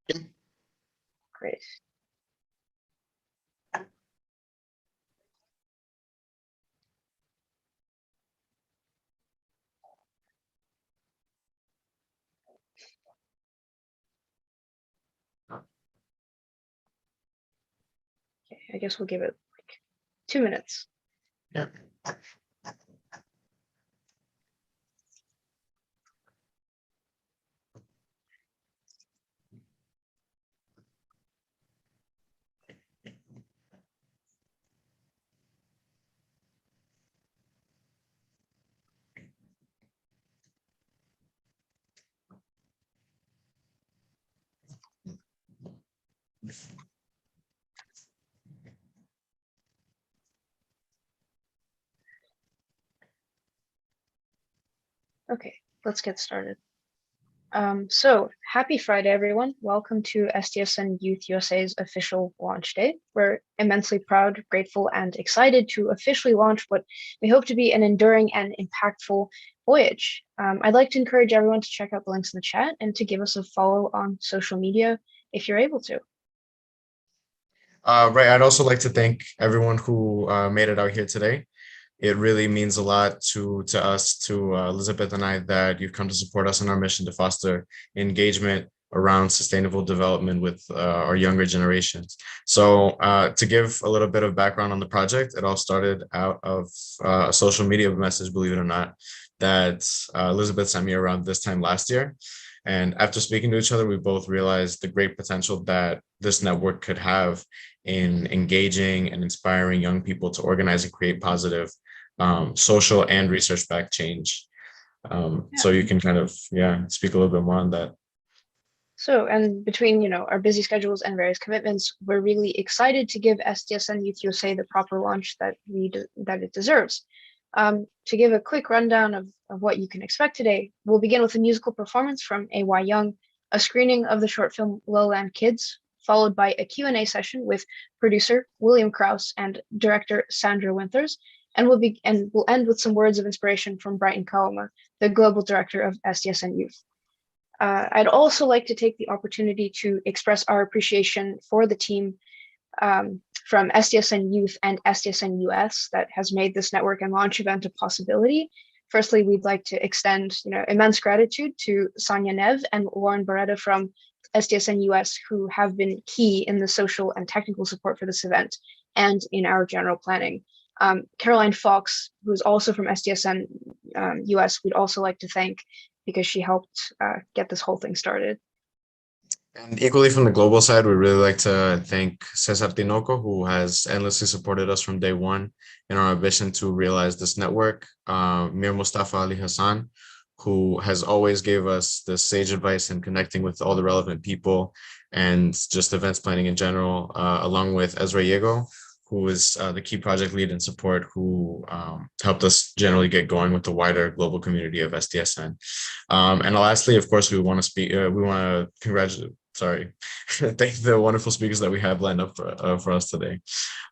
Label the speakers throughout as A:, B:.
A: Yeah.
B: Great. Okay, I guess we'll give it like 2 minutes.
A: Yeah.
B: Okay, let's get started. So happy Friday, everyone. Welcome to SDSN Youth USA's official launch day. We're immensely proud, grateful, and excited to officially launch what we hope to be an enduring and impactful voyage. I'd like to encourage everyone to check out the links in the chat and to give us a follow on social media if you're able to.
A: Right. I'd also like to thank everyone who made it out here today. It really means a lot to us, to Elizabeth and I, that you've come to support us in our mission to foster engagement around sustainable development with our younger generations. So to give a little bit of background on the project, it all started out of a social media message, believe it or not, that Elizabeth sent me around this time last year. And after speaking to each other, we both realized the great potential that this network could have in engaging and inspiring young people to organize and create positive social and research-backed change. So you can kind of, speak a little bit more on that.
B: So, and between, our busy schedules and various commitments, we're really excited to give SDSN Youth USA the proper launch that it deserves. To give a quick rundown of what you can expect today, we'll begin with a musical performance from AY Young, a screening of the short film Lowland Kids, followed by a Q&A session with producer William Krause and director Sandra Winthers, and we'll end with some words of inspiration from Brighton Kaoma, the global director of SDSN Youth. I'd also like to take the opportunity to express our appreciation for the team from SDSN Youth and SDSN US that has made this network and launch event a possibility. Firstly, we'd like to extend immense gratitude to Sonia Nev and Lauren Beretta from SDSN US, who have been key in the social and technical support for this event and in our general planning. Caroline Fox, who's also from SDSN US, we'd also like to thank because she helped get this whole thing started.
A: And equally from the global side, we'd really like to thank Cesar Tinoco, who has endlessly supported us from day one in our ambition to realize this network. Mir Mustafa Ali Hassan, who has always gave us the sage advice in connecting with all the relevant people and just events planning in general, along with Ezra Yego, who is the key project lead and support, who helped us generally get going with the wider global community of SDSN. And lastly, of course, we want to thank the wonderful speakers that we have lined up for us today.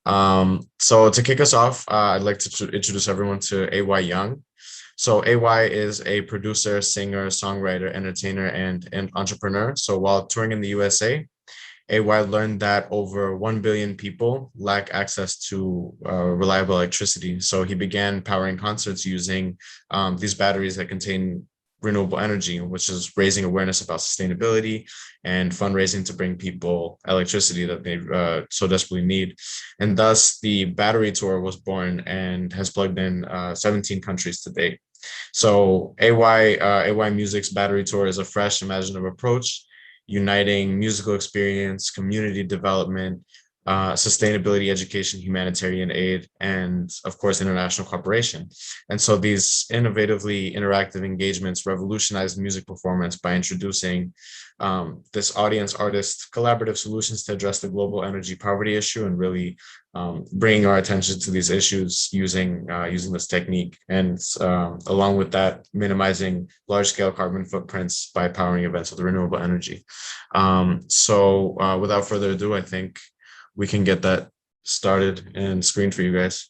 A: So to kick us off, I'd like to introduce everyone to AY Young. So AY is a producer, singer, songwriter, entertainer, and entrepreneur. So while touring in the USA, AY learned that over 1 billion people lack access to reliable electricity. So he began powering concerts using these batteries that contain renewable energy, which is raising awareness about sustainability and fundraising to bring people electricity that they so desperately need. And thus the battery tour was born and has plugged in 17 countries to date. So AY Music's battery tour is a fresh, imaginative approach, uniting musical experience, community development, sustainability, education, humanitarian aid, and of course, international cooperation. And so these innovatively interactive engagements revolutionize music performance by introducing this audience artist collaborative solutions to address the global energy poverty issue and really bringing our attention to these issues using this technique. And along with that, minimizing large-scale carbon footprints by powering events with renewable energy. So without further ado, I think we can get that started and screened for you guys.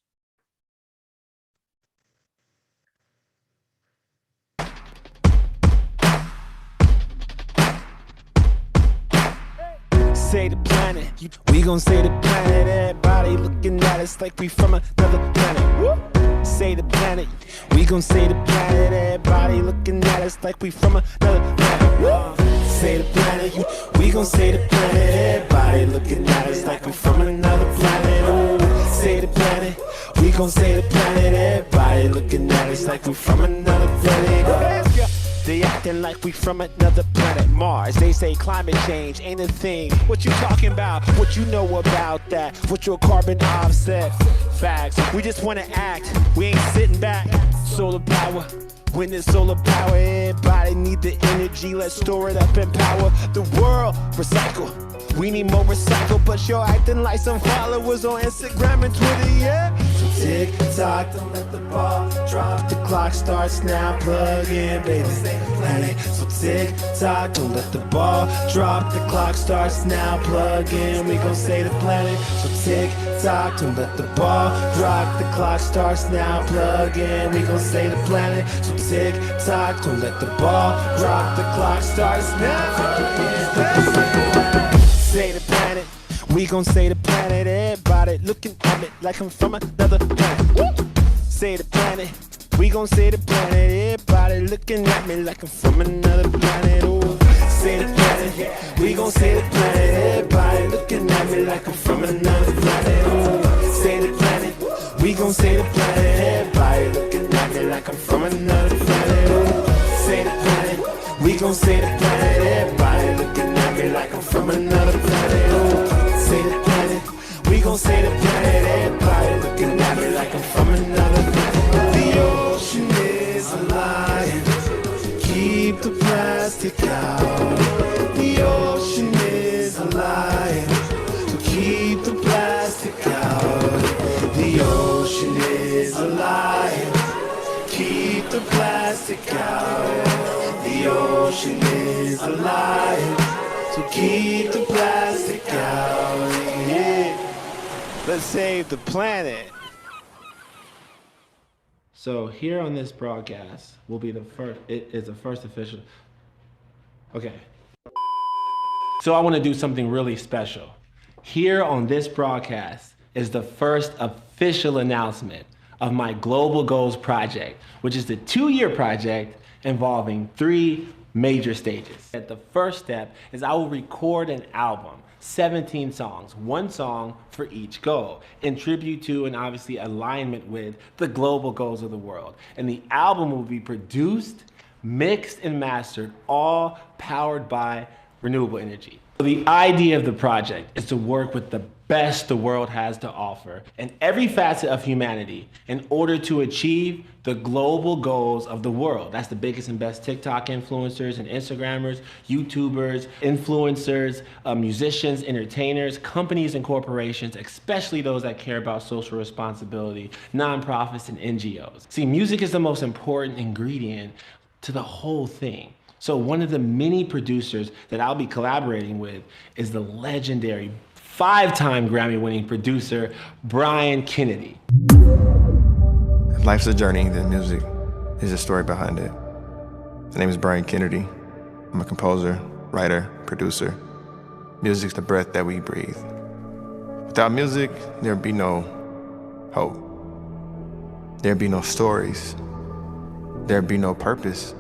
C: say the planet. We gon' say the planet. Everybody looking at us like we from another planet. Woo! Say the planet. We gon' say the planet. Everybody looking at us like we from another planet. Woo! Say the planet. We gon' say the planet. Everybody looking at us like we from another planet. Ooh, say the planet. We gon' say the planet. Everybody looking at us like we from another planet. They acting like we from another planet, Mars. They say climate change ain't a thing. What you talking about? What you know about that? What your carbon offset? Facts. We just wanna act. We ain't sitting back. Solar power. When there's solar power, everybody need the energy. Let's store it up and power the world. Recycle. We need more recycle, but you're acting like some followers on Instagram and Twitter, yeah? So tick tock, don't let the ball drop. The clock starts now, plug in, baby. Hey, so tick tock, don't let the ball drop. The clock starts now, plug in, we gon' say the planet. So tick tock, don't let the ball drop. The clock starts now, plug in, we gon' say the planet. So tick tock, don't let the ball drop. The clock starts now. Say the planet, we gon' say the planet. Everybody looking at me like I'm from another planet. Woo! Say the planet, we gon' say the planet. Everybody looking at me like I'm from another planet. Ooh. Say the planet, we gon' say the planet. Everybody looking at me like I'm from another planet. Ooh. Say the planet, we gon' say the planet. Everybody looking at me like I'm from another planet. Ooh. Say the planet, we gon' say the planet. Everybody looking at me like I'm from another planet. Oh, say the planet. We gon' say the planet. Everybody looking at me like I'm from another planet. The ocean is alive. Keep the plastic out. The ocean is alive. So keep the plastic out. The ocean is alive. Keep the plastic out. The ocean is alive. So keep the plastic out, yeah. Let's save the planet. So here on this broadcast will be the first, it is the first official. Okay. So I want to do something really special. Here on this broadcast is the first official announcement of my Global Goals project, which is the 2-year project involving 3 major stages. The first step is I will record an album, 17 songs, 1 song for each goal, in tribute to and obviously alignment with the global goals of the world. And the album will be produced, mixed, and mastered, all powered by renewable energy. The idea of the project is to work with the best the world has to offer in every facet of humanity in order to achieve the global goals of the world. That's the biggest and best TikTok influencers and Instagrammers, YouTubers, influencers, musicians, entertainers, companies and corporations, especially those that care about social responsibility, nonprofits and NGOs. See, music is the most important ingredient to the whole thing. So one of the many producers that I'll be collaborating with is the legendary 5-time Grammy-winning producer, Brian Kennedy.
D: If life's a journey, then music is a story behind it. My name is Brian Kennedy. I'm a composer, writer, producer. Music's the breath that we breathe. Without music, there'd be no hope. There'd be no stories. There'd be no purpose.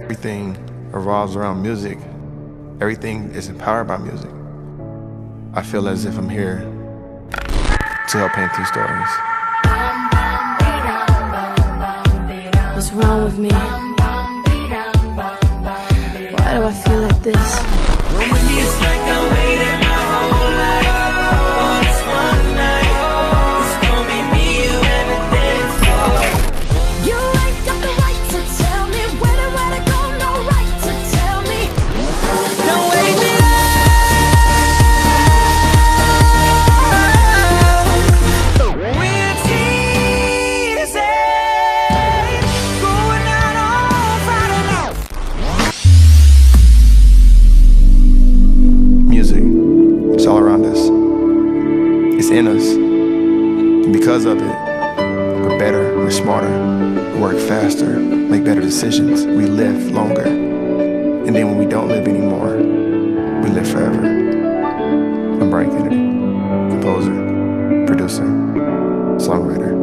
D: Everything revolves around music. Everything is empowered by music. I feel as if I'm here to help paint these stories.
E: What's wrong with me? Why do I feel like this?
F: It's like I waited my whole life for this one night. It's gonna be me, you, and the dance floor.
E: You ain't got the right to tell me where to go, no right to tell me.
F: Don't wake me up. We're teasing, going out on Friday night.
D: Music, it's all around us. It's in us. And because of it, we're better, we're smarter, we work faster, make better decisions, we live longer. And then when we don't live anymore, we live forever. Brighton Kennedy, composer, producer, songwriter.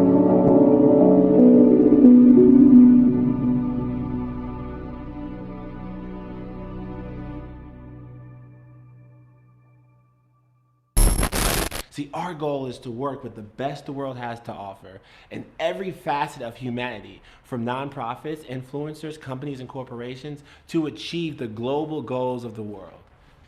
C: See, our goal is to work with the best the world has to offer in every facet of humanity, from nonprofits, influencers, companies, and corporations to achieve the global goals of the world.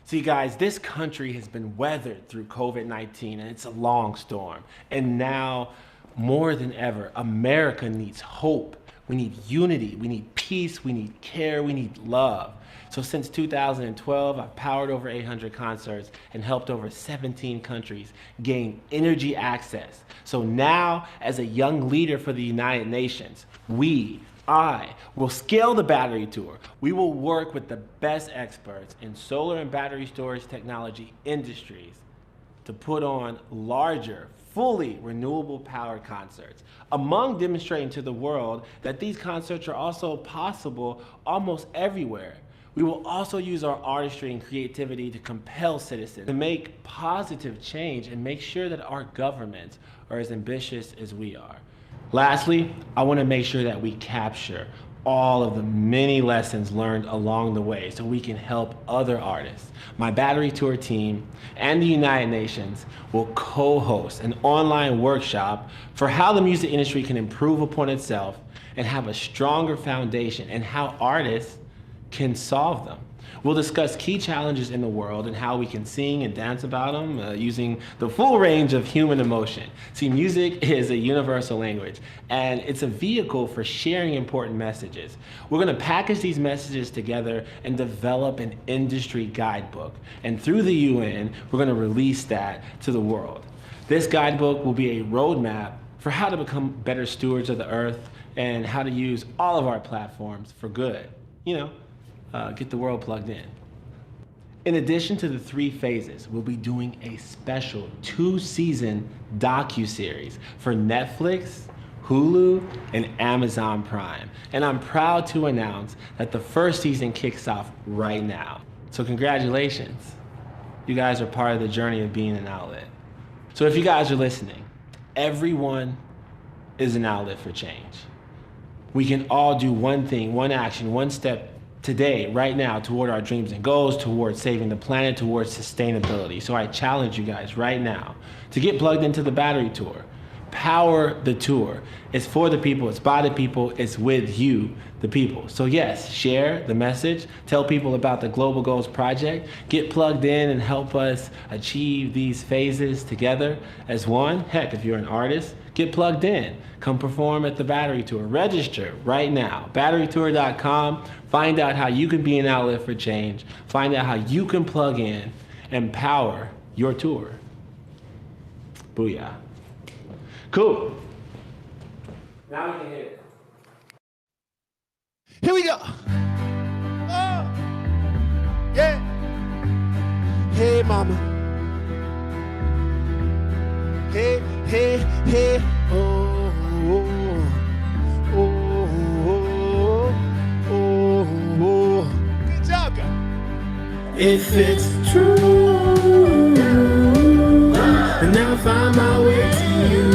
C: See, guys, this country has been weathered through COVID-19, and it's a long storm. And now, more than ever, America needs hope. We need unity, we need peace, we need care, we need love. So since 2012, I've powered over 800 concerts and helped over 17 countries gain energy access. So now, as a young leader for the United Nations, I will scale the battery tour. We will work with the best experts in solar and battery storage technology industries to put on larger, fully renewable power concerts, among demonstrating to the world that these concerts are also possible almost everywhere. We will also use our artistry and creativity to compel citizens to make positive change and make sure that our governments are as ambitious as we are. Lastly, I want to make sure that we capture all of the many lessons learned along the way so we can help other artists. My Battery Tour team and the United Nations will co-host an online workshop for how the music industry can improve upon itself and have a stronger foundation, and how artists can solve them. We'll discuss key challenges in the world and how we can sing and dance about them using the full range of human emotion. See, music is a universal language, and it's a vehicle for sharing important messages. We're gonna package these messages together and develop an industry guidebook. And through the UN, we're gonna release that to the world. This guidebook will be a roadmap for how to become better stewards of the earth and how to use all of our platforms for good. Get the world plugged in. In addition to the 3 phases, we'll be doing a special 2-season docu-series for Netflix, Hulu, and Amazon Prime. And I'm proud to announce that the first season kicks off right now. So congratulations. You guys are part of the journey of being an outlet. So if you guys are listening, everyone is an outlet for change. We can all do one thing, one action, one step today, right now, toward our dreams and goals, towards saving the planet, towards sustainability. So I challenge you guys right now to get plugged into the Battery Tour. Power the tour. It's for the people, it's by the people, it's with you, the people. So yes, share the message, tell people about the Global Goals Project, get plugged in and help us achieve these phases together as one. Heck, if you're an artist, get plugged in. Come perform at the Battery Tour. Register right now, batterytour.com. Find out how you can be an outlet for change. Find out how you can plug in and power your tour. Booyah. Cool. Now we can hit it.
G: Here we go. Oh, yeah. Hey, mama. Hey, hey, hey. Oh, oh, oh, oh, oh. Good job, guys.
C: If it's true, then I'll find my way to you.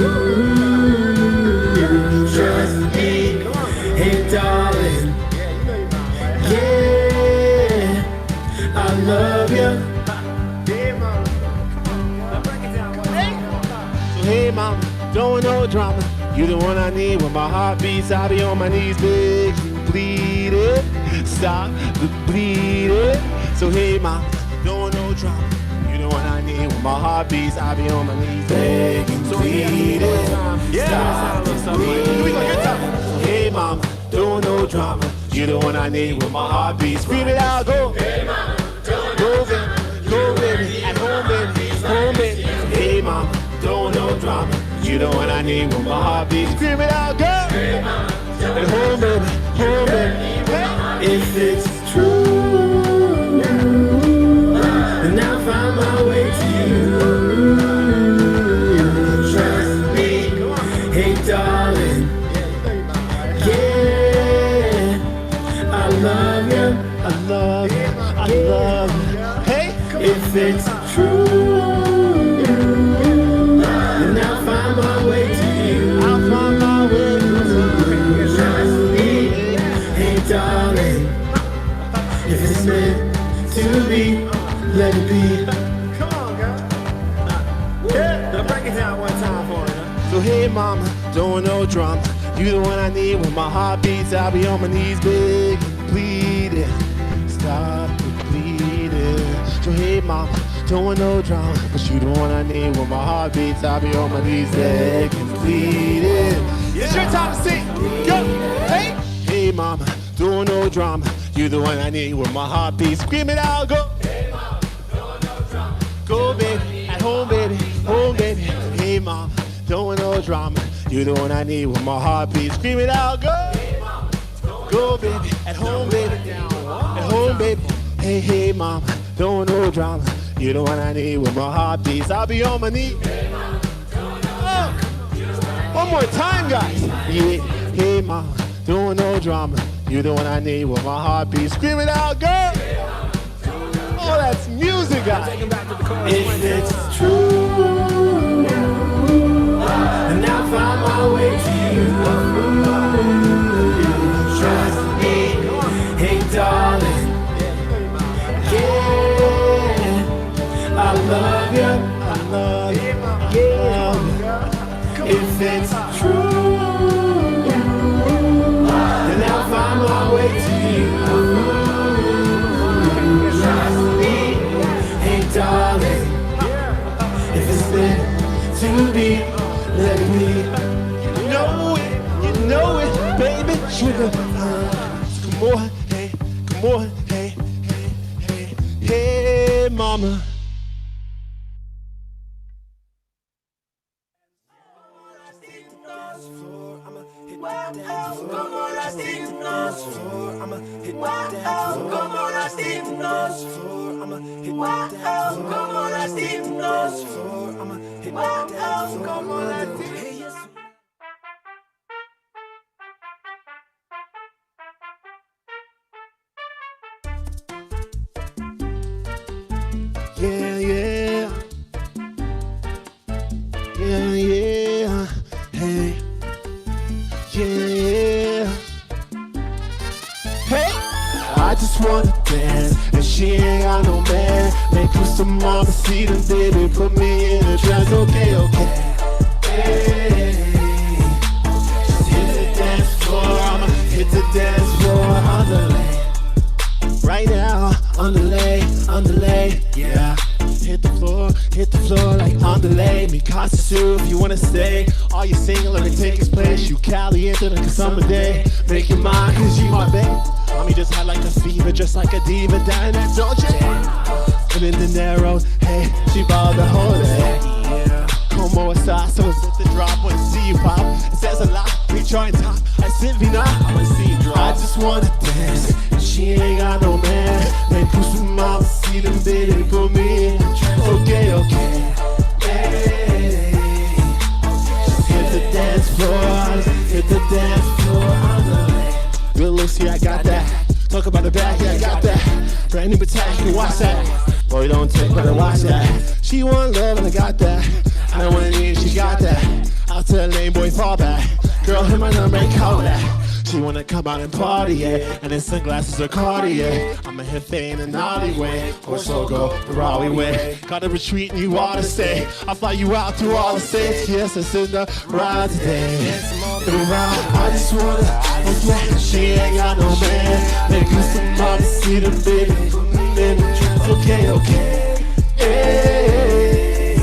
C: Trust me, hey darling, yeah, I love you.
G: So hey mama, don't no drama. You the one I need when my heart beats. I'll be on my knees, beg you, plead it. Stop the bleeding. So hey mama, don't no drama. You the one I need when my heart beats. I'll be on my knees, beg you, plead it. Stop the bleeding. So hey mama, don't no drama. You the one I need when my heart beats. Scream it out, go. Hey mama, go baby, go baby, at home baby, home baby. Hey mama, don't no drama. You the one I need when my heart beats. Scream it out, go. Hey mama, at home baby, home baby.
C: If it's true, then I'll find my way to you. Trust me, hey darling, yeah, I love you,
G: I love you, I love you. Hey,
C: if it's true.
G: be, let it be. Come on, girl. Yeah, now break it down one time for me. So hey mama, don't no drama. You the one I need when my heart beats. I'll be on my knees, big, pleading. Stop the bleeding. So hey mama, don't want no drama. But you the one I need when my heart beats. I'll be on my knees, big, pleading. It's your time to sing. Go. Hey. Hey mama, don't no drama. You the one I need when my heart beats. Scream it out, go. Hey mama, don't no drama. Go baby, at home baby, home baby. Hey mama, don't want no drama. You the one I need when my heart beats. Scream it out, go. Hey mama, go baby, at home baby, at home baby. Hey, hey mama, don't want no drama. You the one I need when my heart beats. I'll be on my knees. Oh. One more time, guys. Yeah. Hey mama, don't want no drama. You the one I need when my heart beats. Scream it out, girl. Oh, that's music, guys. If it's true, and I'll find my way to you. Trust me, hey darling. Yeah, I love you. I love you. Yeah, if it's true, then I'll find my way to you. Trust me, hey darling. If it's meant to be, let it be. You know it, baby, sugar. Come on, hey, come on, hey, hey, hey, hey, mama. Yeah, yeah. Yeah, yeah. Hey. Yeah. Hey. I just wanna dance, and she ain't got no man. Make her some mama see them, baby, put me in a trance. Okay, okay. Hey. Just hit the dance floor, I'ma hit the dance floor on the lane. Right now, underlay, yeah. Hit the floor like underlay. Me Kostina if you wanna stay. All you singing, let me take its place. You caliente like a summer day. Make your mind, cause you my babe. Mommy just had like a fever, just like a diva down that Dolce. And in the narrows, hey, she balled the whole day. Como esta, so it's at the drop, wanna see you pop. It says a lot, reach on top. I sit me now, I wanna see you drop. I just wanna dance. She ain't got no man. Make you some mama see them, baby, put me in. Okay, okay. Hey. Just hit the dance floor, hit the dance floor on the lane. Good looks, yeah, I got that. Talk about the back, yeah, I got that. Brand new attack, you can watch that. Boy, don't take, better watch that. She want love and I got that. I don't want any, she got that. I'll tell lame boy, fall back. Girl, hit my number and call that. She wanna come out and party, yeah. And then sunglasses are Cartier. I'ma hit fame in an alleyway, or so go the Raleigh way. Gotta retreat and you oughta stay. I'll fly you out through all the states. Yes, it's in the ride today. I just wanna, she ain't got no man. Make her somebody see the baby. Okay, okay. Hey,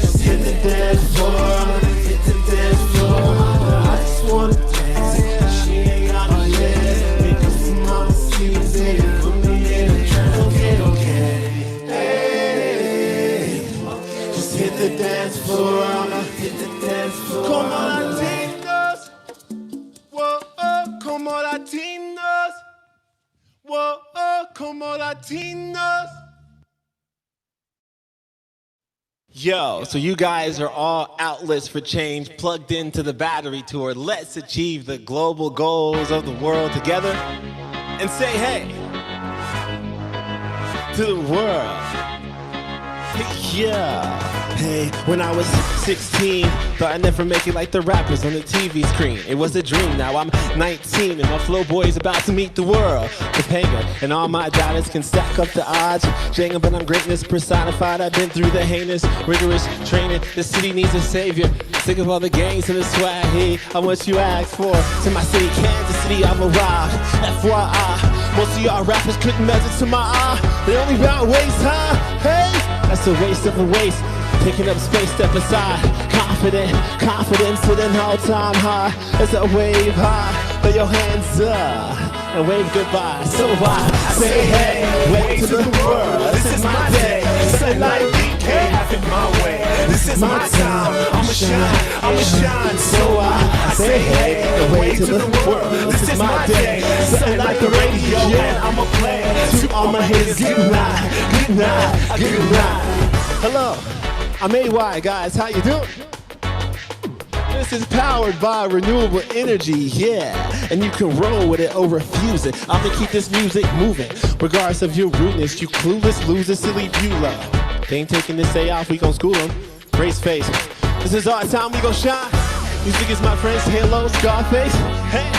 G: just hit the dance floor, hit the dance floor. I just wanna dance. She ain't got no man. Make her somebody see the baby. Put me in a trance. Okay, okay. Hey, just hit the dance floor. I'ma hit the dance floor. Come on, Latinos. Whoa, oh, come on, Latinos. Whoa, oh, come on, Latinos. Yo, so you guys are all outlets for change plugged into the battery tour. Let's achieve the global goals of the world together and say hey to the world. Yeah. Hey, when I was 16, thought I'd never make it like the rappers on the TV screen. It was a dream, now I'm 19 and my flow boy is about to meet the world. The Panga and all my doubters can stack up the odds. Jenga, but I'm greatness personified. I've been through the heinous, rigorous training. The city needs a savior. Sick of all the gangs and the swag. Hey, I'm what you asked for. To my city, Kansas City, I'm a rock. FYI, most of y'all rappers couldn't measure to my eye. They only bout waist, huh? Hey, that's a waste of a waste. Taking up space, step aside. Confident, sitting all time high. It's a wave high. Throw your hands up and wave goodbye. So I say hey, wave to the world. This is my day. Something like BK, have it my way. This is my time. I'ma shine. So I say hey, wave to the world. This is my day. Something like the radio, and I'ma play to all my haters. Good night. Hello, I'm AY, guys. How you doing? This is powered by renewable energy, yeah. And you can roll with it or refuse it. I'ma keep this music moving. Regardless of your rudeness, you clueless loser, silly Beulah. They ain't taking this day off, we gon' school them. Race face. This is our time, we gon' shine. Music is my friends, Halo, Scarface. Hey,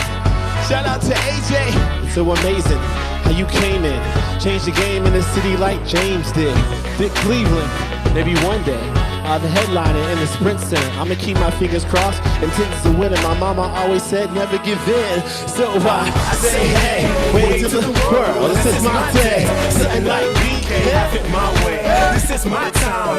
G: shout out to AJ. It's so amazing how you came in. Changed the game in the city like James did. Dick Cleveland, maybe one day. The headliner in the Sprint Center. I'ma keep my fingers crossed, intends to win it. My mama always said never give in. So I say hey, wave to the world. This is my day. Something like BK, have it my way. This is my time.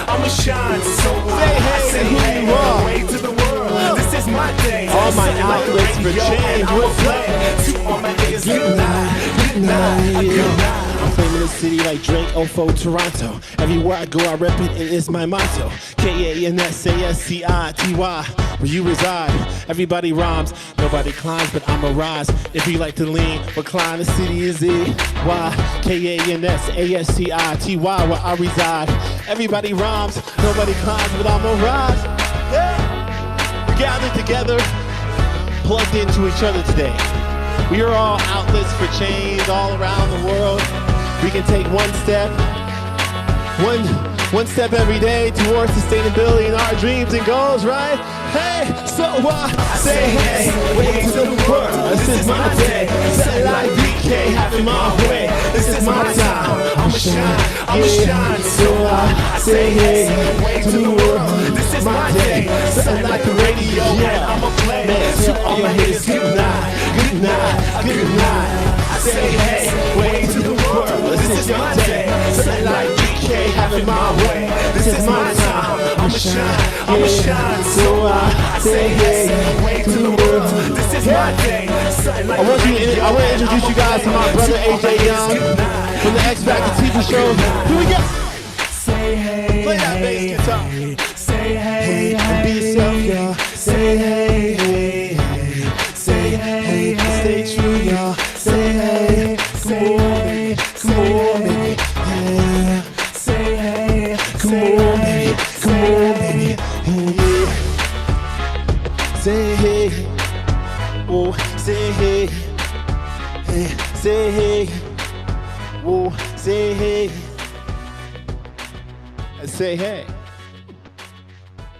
G: I'ma shine. So I say hey, wave to the world. This is my day. All my outlets for change will play. To all my niggas, good night. I'm claiming the city like Drake, Ofo, Toronto. Everywhere I go, I rep it, it is my motto. KANSASCITY, where you reside. Everybody rhymes, nobody climbs, but I'ma rise. If you like to lean, recline, the city is it. Why? KANSASCITY, where I reside. Everybody rhymes, nobody climbs, but I'ma rise. Yeah. We're gathered together, plugged into each other today. We are all outlets for change all around the world. We can take one step every day towards sustainability and our dreams and goals, right? Hey, so I say hey, wave to the world. This is my day. Something like BK, have it my way. This is my time. I'ma shine. So I say hey, wave to the world. This is my day. Something like the radio, and I'ma play to all my haters. Good night. I say hey, wave to the world. This is my day. Something like BK, have it my way. This is my time. I'ma shine. So I say hey, wave to the world. This is my day. I want to introduce you guys to my brother AJ Young from the X Factor TV show. Here we go. Say hey, play that bass guitar. Say hey, and be yourself, y'all. Say hey, say hey, stay true, y'all. Say hey, come on, baby, yeah. Say hey, come on, baby, yeah. Say hey, oh, say hey, say hey, oh, say hey, say hey,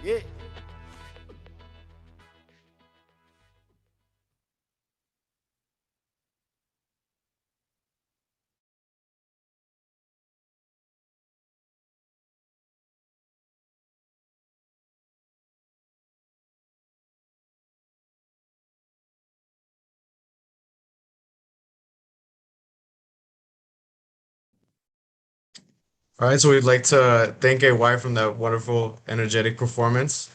G: yeah.
A: All right, so we'd like to thank AY from that wonderful, energetic performance.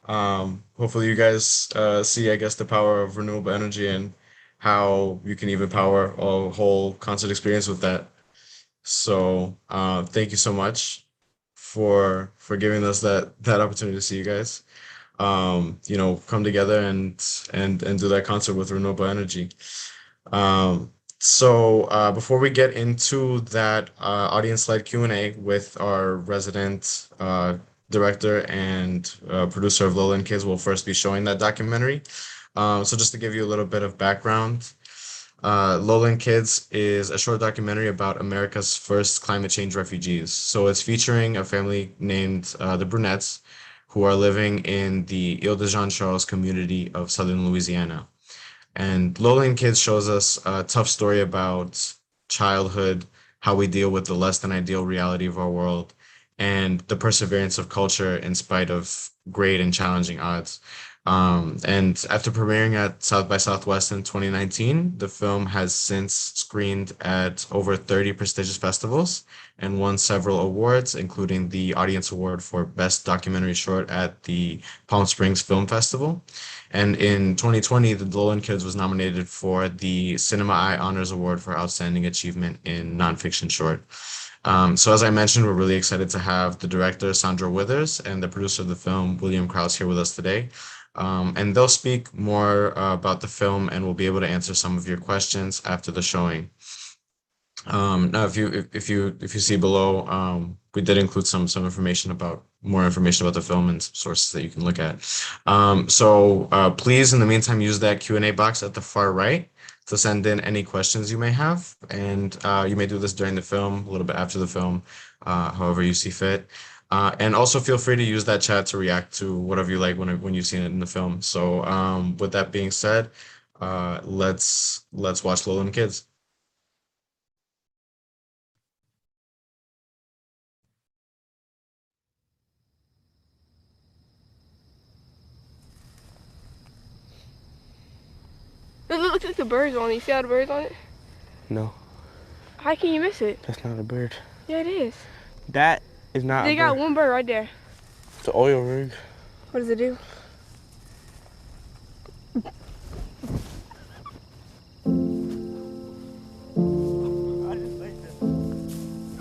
A: Hopefully you guys see, I guess, the power of renewable energy and how you can even power a whole concert experience with that. So thank you so much for giving us that opportunity to see you guys. Come together and do that concert with renewable energy. So before we get into that audience-led Q&A with our resident director and producer of Lowland Kids, we'll first be showing that documentary. So just to give you a little bit of background, Lowland Kids is a short documentary about America's first climate change refugees. So it's featuring a family named the Brunettes, who are living in the Ile de Jean Charles community of southern Louisiana. And Lowland Kids shows us a tough story about childhood, how we deal with the less than ideal reality of our world, and the perseverance of culture in spite of great and challenging odds. And after premiering at South by Southwest in 2019, the film has since screened at over 30 prestigious festivals and won several awards, including the Audience Award for Best Documentary Short at the Palm Springs Film Festival. And in 2020, the Lowland Kids was nominated for the Cinema Eye Honors Award for Outstanding Achievement in Nonfiction Short. So as I mentioned, we're really excited to have the director, Sandra Withers, and the producer of the film, William Krause, here with us today. And they'll speak more about the film and we'll be able to answer some of your questions after the showing. Now, if you see below, we did include some information about more information about the film and some sources that you can look at. So please, in the meantime, use that Q&A box at the far right to send in any questions you may have, and you may do this during the film, a little bit after the film, however you see fit. And also feel free to use that chat to react to whatever you like when you've seen it in the film. So with that being said, let's watch Lowland Kids.
H: It looks like the birds on it. You see how the birds on it?
I: No,
H: How can you miss it?
I: that's not a bird.
H: Yeah, it is.
I: That is not
H: They
I: a
H: got
I: bird.
H: one bird right there.
I: It's an oil rig.
H: What does it do?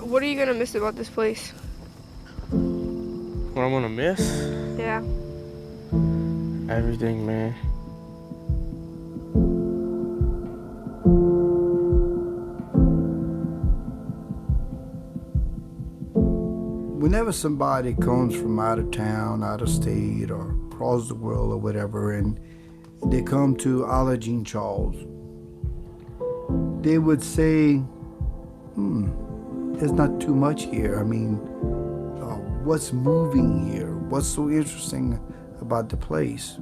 H: What are you gonna miss about this place?
I: What I'm gonna miss?
H: Yeah.
I: Everything, man.
J: Whenever somebody comes from out of town, out of state, or across the world or whatever, and they come to Ile de Jean Charles, they would say, there's not too much here. I mean, what's moving here? What's so interesting about the place?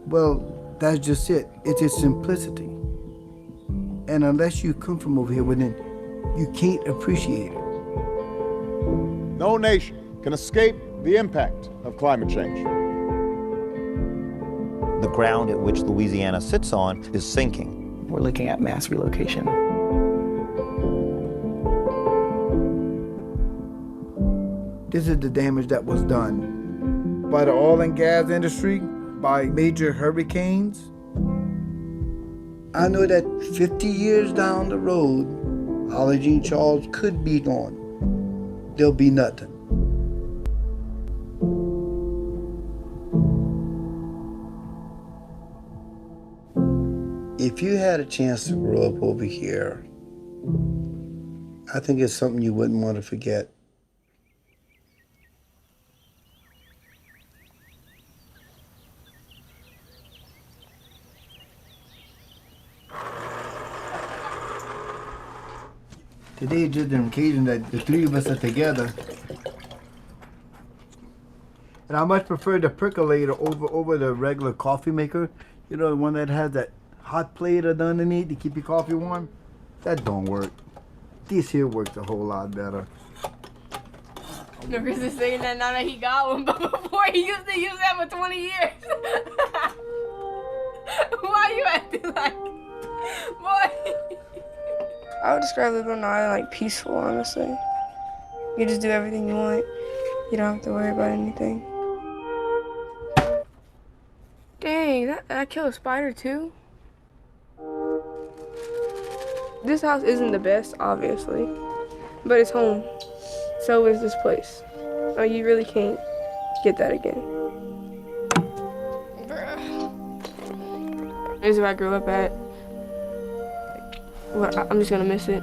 J: Well, that's just it. It's its simplicity. And unless you come from over here, well, then you can't appreciate it.
K: No nation can escape the impact of climate change.
L: The ground at which Louisiana sits on is sinking.
M: We're looking at mass relocation.
J: This is the damage that was done by the oil and gas industry, by major hurricanes. I know that 50 years down the road, Ile de Jean Charles could be gone. There'll be nothing. If you had a chance to grow up over here, I think it's something you wouldn't want to forget. Today is just an occasion that the three of us are together. And I much prefer the percolator over the regular coffee maker. You know, the one that has that hot plate underneath to keep your coffee warm. That don't work. This here works a whole lot better.
H: No, Chris is saying that now that he got one, but before he used to use that for 20 years. Why you acting like, boy? I would describe living on an island like peaceful, honestly. You just do everything you want. You don't have to worry about anything. Dang, that killed a spider too? This house isn't the best, obviously, but it's home. So is this place. Oh, you really can't get that again. This is where I grew up at. Well, I'm just gonna miss it.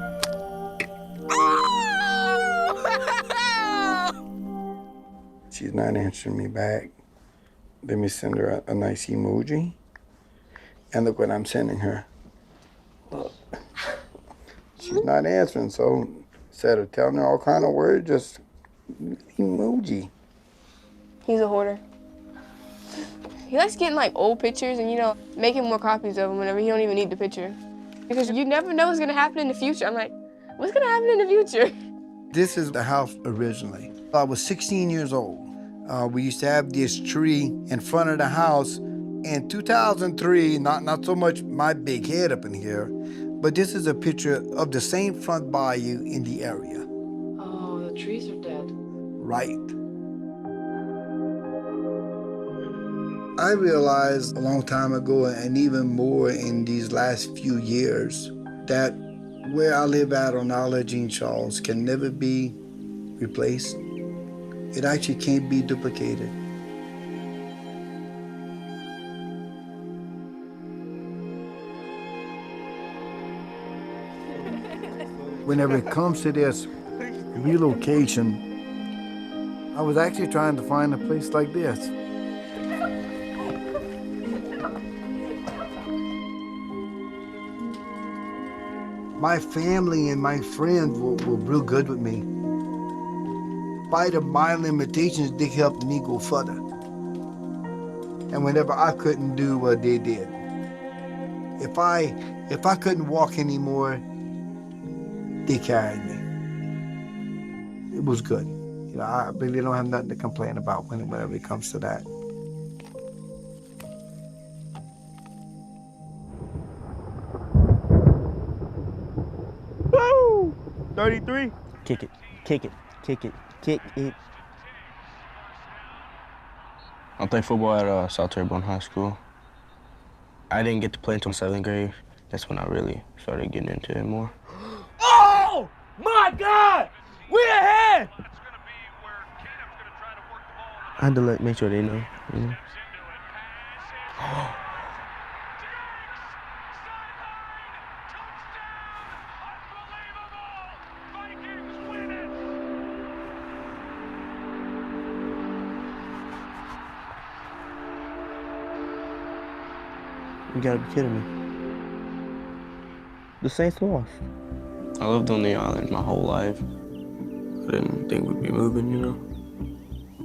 J: She's not answering me back. Let me send her a nice emoji. And look what I'm sending her. She's not answering, so instead of telling her all kind of words, just emoji.
H: He's a hoarder. He likes getting like old pictures and, you know, making more copies of them whenever he don't even need the picture. Because you never know what's gonna happen in the future. I'm like, what's gonna happen in the future?
J: This is the house originally. I was 16 years old. We used to have this tree in front of the house. In 2003, not so much my big head up in here, but this is a picture of the same front bayou in the area.
M: Oh, the trees are dead.
J: Right. I realized a long time ago, and even more in these last few years, that where I live at on Isla Jean Charles can never be replaced. It actually can't be duplicated. Whenever it comes to this relocation, I was actually trying to find a place like this. My family and my friends were real good with me. By my limitations, they helped me go further. And whenever I couldn't do what they did, if I couldn't walk anymore, they carried me. It was good. You know, I really don't have nothing to complain about whenever it comes to that.
I: Woo! 33. Kick it, kick it, kick it, kick it. I played football at South Terrebonne High School. I didn't get to play until 7th grade. That's when I really started getting into it more.
F: Oh my God! We're ahead!
I: I had to make sure they know, you know. You gotta be kidding me. The Saints lost. I lived on the island my whole life. I didn't think we'd be moving, you know.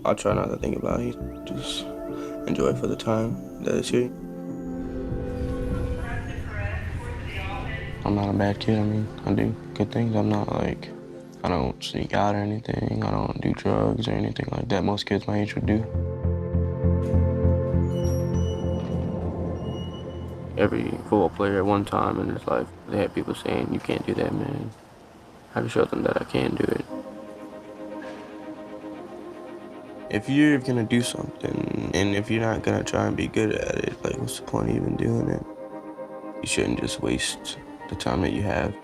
I: I'll try not to think about it, just enjoy it for the time that it's here. I'm not a bad kid, I mean, I do good things. I'm not like, I don't sneak out or anything. I don't do drugs or anything like that most kids my age would do. Every football player at one time in his life, they had people saying, you can't do that, man. I have to show them that I can do it. If you're gonna do something, and if you're not gonna try and be good at it, like what's the point of even doing it? You shouldn't just waste the time that you have.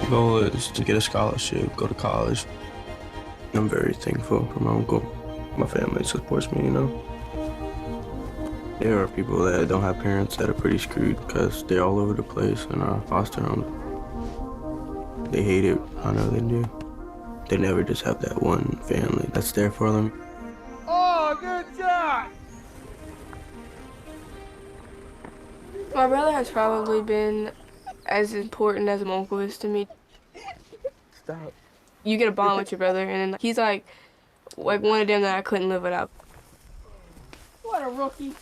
I: The goal is to get a scholarship, go to college. I'm very thankful for my uncle. My family supports me, you know. There are people that don't have parents that are pretty screwed because they're all over the place in our foster home. They hate it, I know they do. They never just have that one family that's there for them.
F: Oh, good shot!
H: My brother has probably been as important as my uncle is to me.
I: Stop.
H: You get a bond with your brother, and then he's like one of them that I couldn't live without. What a rookie.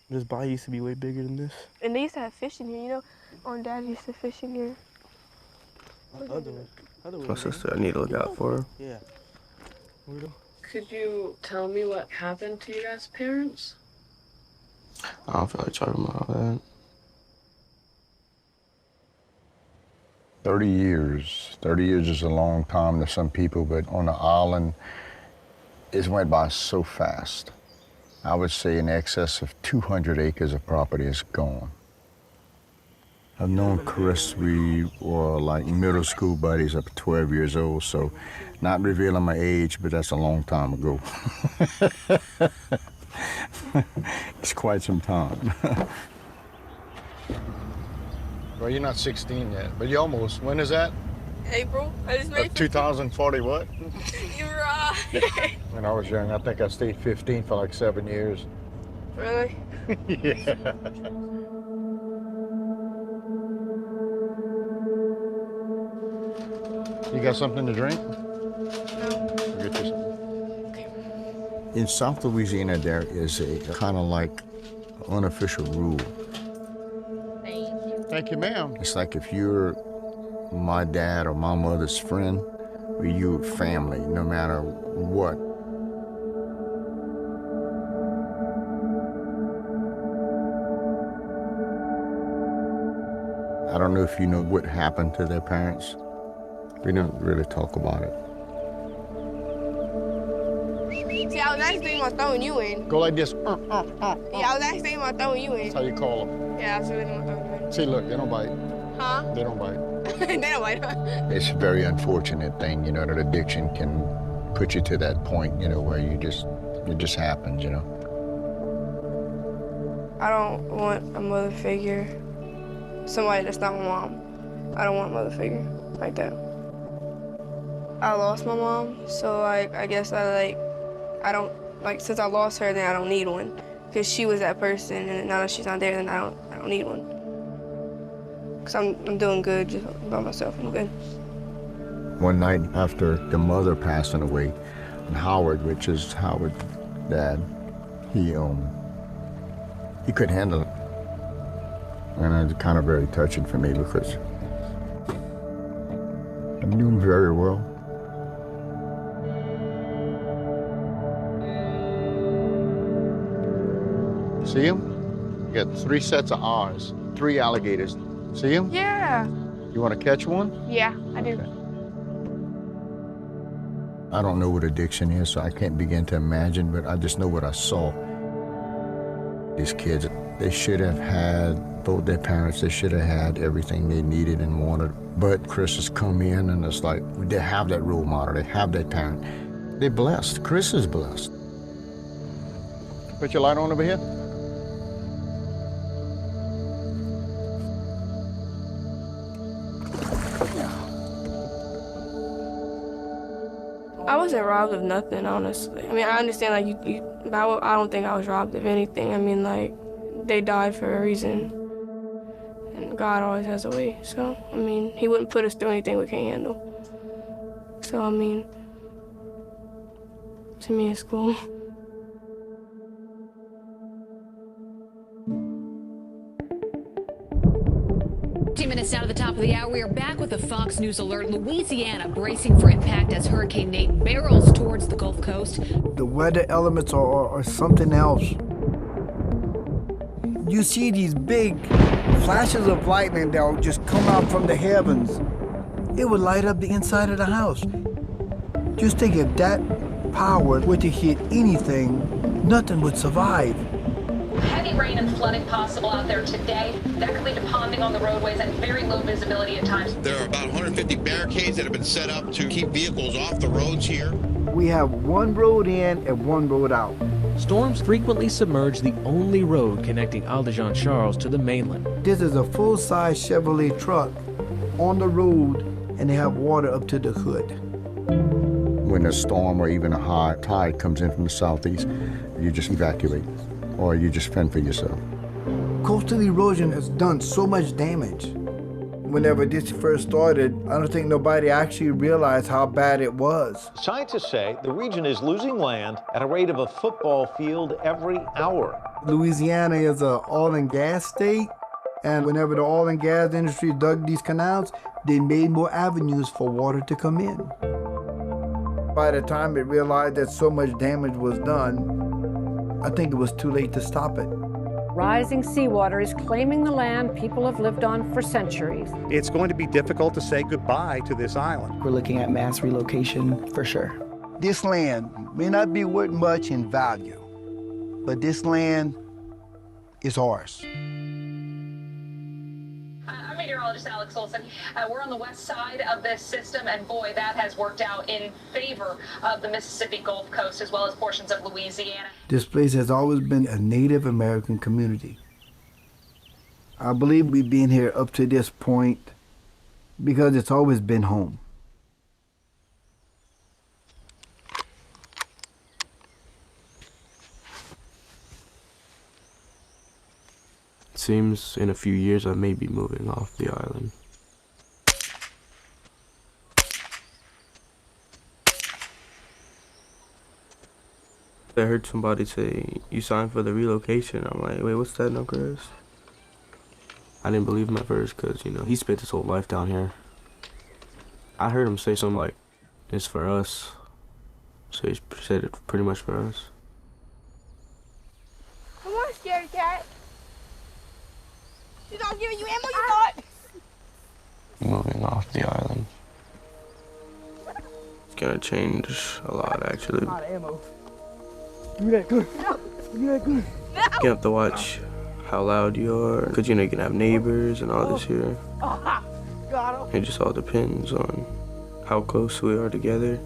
I: This bayou used to be way bigger than this.
H: And they used to have fish in here, you know? Our dad used to fish in here.
I: My sister, I need to look out for her.
M: Yeah. Could you tell me what happened to you guys' parents?
I: I don't feel like talking about that.
K: 30 years. 30 years is a long time to some people, but on the island, it went by so fast. I would say in excess of 200 acres of property is gone. I've known Chris, we were like middle school buddies up to 12 years old, so not revealing my age, but that's a long time ago. It's quite some time.
N: Well, you're not 16 yet, but you almost. When is that?
H: April. I just made
K: 2040 what?
H: You're right.
K: When I was young, I think I stayed 15 for like 7 years.
H: Really?
K: Yeah. You got something to drink?
H: No.
K: I'll get you something. In South Louisiana, there is a kind of like unofficial rule.
H: Thank you.
K: Thank you, ma'am. It's like if you're my dad or my mother's friend, or you family, no matter what. I don't know if you know what happened to their parents. We don't really talk about it.
H: See, I was actually thinking about throwing you in.
K: Go like this.
H: Yeah, I was actually thinking about throwing you in.
K: That's how you call them.
H: Yeah, I was really thinking about throwing you in.
K: See, look, they don't bite.
H: Huh?
K: They don't bite.
H: They don't bite.
K: It's a very unfortunate thing, you know, that addiction can put you to that point, you know, where it just happens, you know.
H: I don't want a mother figure. Somebody that's not my mom. I don't want a mother figure like that. I lost my mom, so like I guess I don't since I lost her, then I don't need one, because she was that person, and now that she's not there, then I don't need one. Cause I'm doing good just by myself. I'm good.
K: One night after the mother passing away, and Howard, which is Howard's dad, he couldn't handle it, and it was kind of very touching for me because I knew him very well. See him? You got 3 sets of R's, 3 alligators. See him?
H: Yeah.
K: You want to catch one?
H: Yeah, I do.
K: I don't know what addiction is, so I can't begin to imagine, but I just know what I saw. These kids, they should have had, both their parents, they should have had everything they needed and wanted. But Chris has come in and it's like, they have that role model, they have that parent. They're blessed. Chris is blessed. Put your light on over here.
H: I wasn't robbed of nothing, honestly. I mean, I understand, but I don't think I was robbed of anything. I mean, they died for a reason. And God always has a way. So, I mean, he wouldn't put us through anything we can't handle. So, I mean, to me, it's cool.
N: 15 minutes out of the top of the hour, we are back with a Fox News alert. Louisiana bracing for impact as Hurricane Nate barrels towards the Gulf Coast.
J: The weather elements are something else. You see these big flashes of lightning that will just come out from the heavens. It would light up the inside of the house. Just think if that power were to hit anything, nothing would survive.
N: Heavy rain and flooding possible out there today. That could lead to ponding on the roadways and very low visibility at times.
O: There are about 150 barricades that have been set up to keep vehicles off the roads here.
J: We have one road in and one road out.
P: Storms frequently submerge the only road connecting Aldejan-Charles to the mainland.
J: This is a full-size Chevrolet truck on the road, and they have water up to the hood.
K: When a storm or even a high tide comes in from the southeast, you just evacuate, or you just fend for yourself.
J: Coastal erosion has done so much damage. Whenever this first started, I don't think nobody actually realized how bad it was.
Q: Scientists say the region is losing land at a rate of a football field every hour.
J: Louisiana is an oil and gas state, and whenever the oil and gas industry dug these canals, they made more avenues for water to come in. By the time it realized that so much damage was done, I think it was too late to stop it.
R: Rising seawater is claiming the land people have lived on for centuries.
S: It's going to be difficult to say goodbye to this island.
T: We're looking at mass relocation for sure.
J: This land may not be worth much in value, but this land is ours.
N: I'm meteorologist Alex Olson. We're on the west side of this system, and boy, that has worked out in favor of the Mississippi Gulf Coast as well as portions of Louisiana.
J: This place has always been a Native American community. I believe we've been here up to this point because it's always been home.
I: It seems in a few years I may be moving off the island. I heard somebody say, you signed for the relocation. I'm like, wait, what's that, no, Chris? I didn't believe him at first because, you know, he spent his whole life down here. I heard him say something like, it's for us. So he said it's pretty much for us.
H: Come on, scaredy cat. She's not giving you ammo, you thought?
I: Moving off the island. It's gonna change a lot, actually.
F: A lot of ammo. Give me that gun. Give me that gun.
I: You have to watch how loud you are, because, you know, you can have neighbors and all this here.
F: Got him.
I: It just all depends on how close we are together.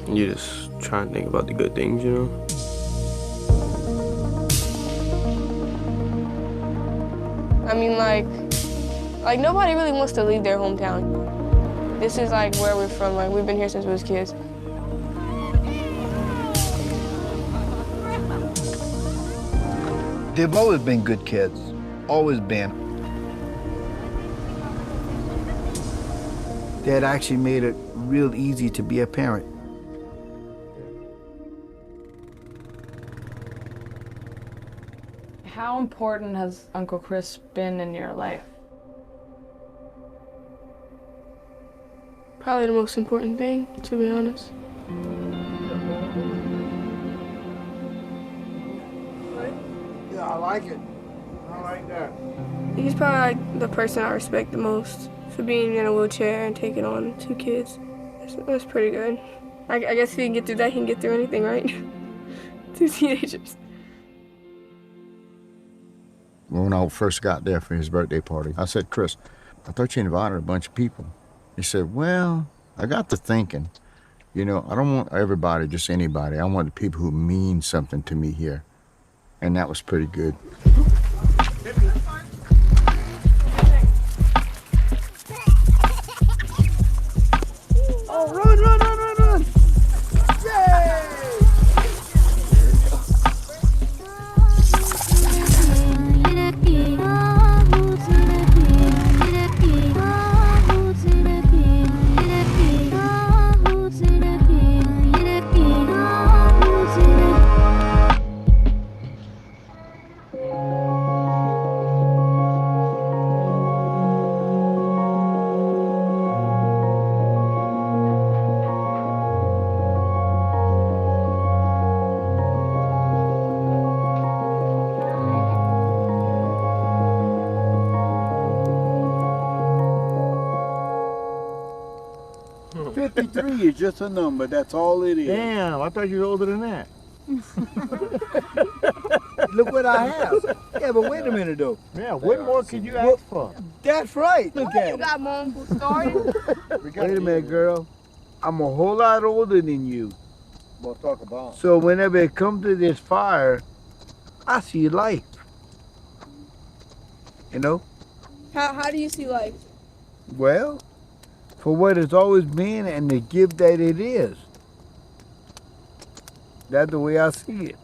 I: You just try and think about the good things, you know?
H: I mean, like nobody really wants to leave their hometown. This is like where we're from. Like, we've been here since we was kids.
J: They've always been good kids, always been. That actually made it real easy to be a parent.
M: How important has Uncle Chris been in your life?
H: Probably the most important thing, to be honest.
J: Yeah, I like it. I like that.
H: He's probably like the person I respect the most for being in a wheelchair and taking on 2 kids. That's pretty good. I guess if he can get through that, he can get through anything, right? 2 teenagers.
K: When I first got there for his birthday party, I said, Chris, I thought you invited a bunch of people. He said, well, I got to thinking, you know, I don't want everybody, just anybody. I want the people who mean something to me here. And that was pretty good.
F: Oh, run, run, run, run, run! Yay!
J: Is just a number, that's all it is.
S: Damn, I thought you were older than that.
J: Look what I have. Yeah, but wait a minute though.
S: Yeah, what more could you ask for?
J: That's right. Look at
H: You
J: it.
H: got mom who started.
J: Wait a minute, girl. I'm a whole lot older than you.
S: We'll talk about.
J: So whenever it comes to this fire, I see life. You know?
H: How do you see life?
J: Well, for what it's always been and the gift that it is. That's the way I see it.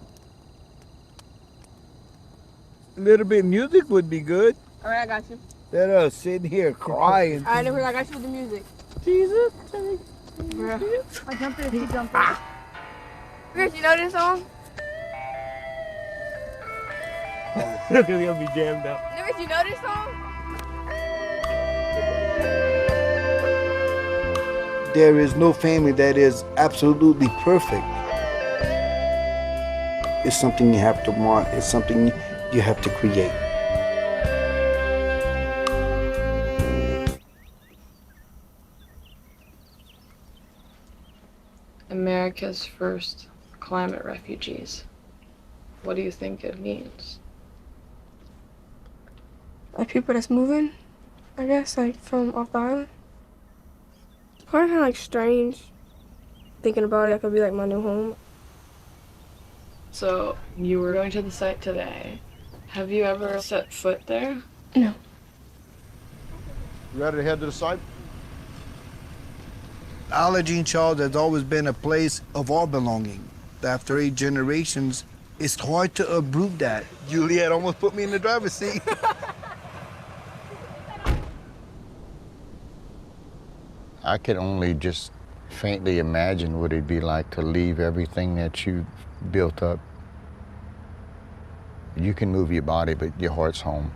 J: A little bit of music would be good.
H: All right, I got you.
J: Instead of sitting here crying.
H: All right, I got you with the music.
J: Jesus.
H: I jumped in, he jumped in. Chris, you know this song?
S: He'll be jammed up.
H: Chris, you know this song?
J: There is no family that is absolutely perfect. It's something you have to want. It's something you have to create.
M: America's first climate refugees. What do you think it means?
H: Like people that's moving, I guess, like from off the island. It's probably kind of like strange. Thinking about it, that could be like my new home.
M: So you were going to the site today. Have you ever set foot there?
H: No.
S: Ready to head to the site?
J: Allergy Charles has always been a place of our belonging. After 8 generations, it's hard to uproot that. Juliet almost put me in the driver's seat.
K: I could only just faintly imagine what it'd be like to leave everything that you built up. You can move your body, but your heart's home.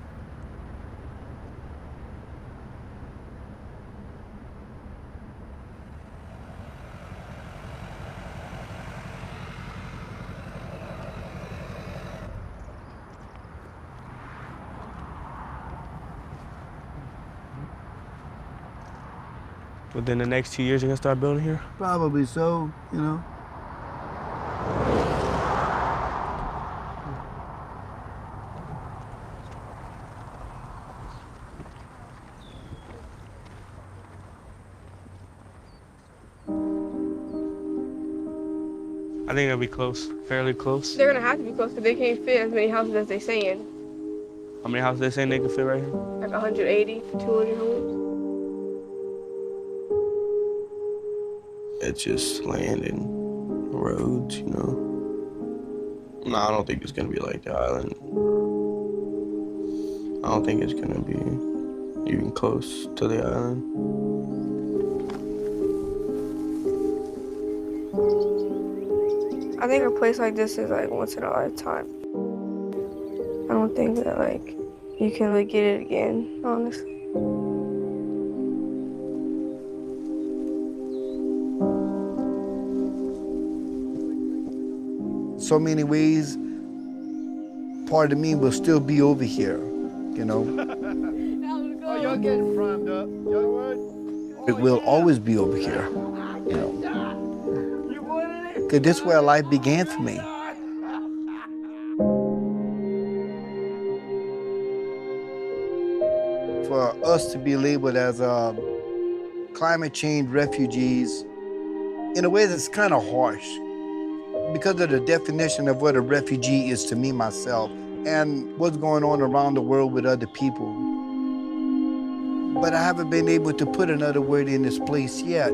C: Within the next 2 years, you're gonna start building here?
J: Probably so, you know.
C: I think it'll be close, fairly close.
H: They're gonna have to be close because they can't fit as many houses as they saying.
C: How many houses they saying they can fit right here?
H: Like 180, 200 homes.
I: It's just land and roads, you know. No, I don't think it's gonna be like the island. I don't think it's gonna be even close to the island.
H: I think a place like this is like once in a lifetime. I don't think that like you can really get it again, honestly.
J: So many ways, part of me will still be over here, you know.
S: Oh, y'all getting primed up. Y'all what?
J: It will always be over here, you know. Because this is where life began for me. For us to be labeled as climate change refugees, in a way that's kind of harsh, because of the definition of what a refugee is to me, myself, and what's going on around the world with other people. But I haven't been able to put another word in this place yet.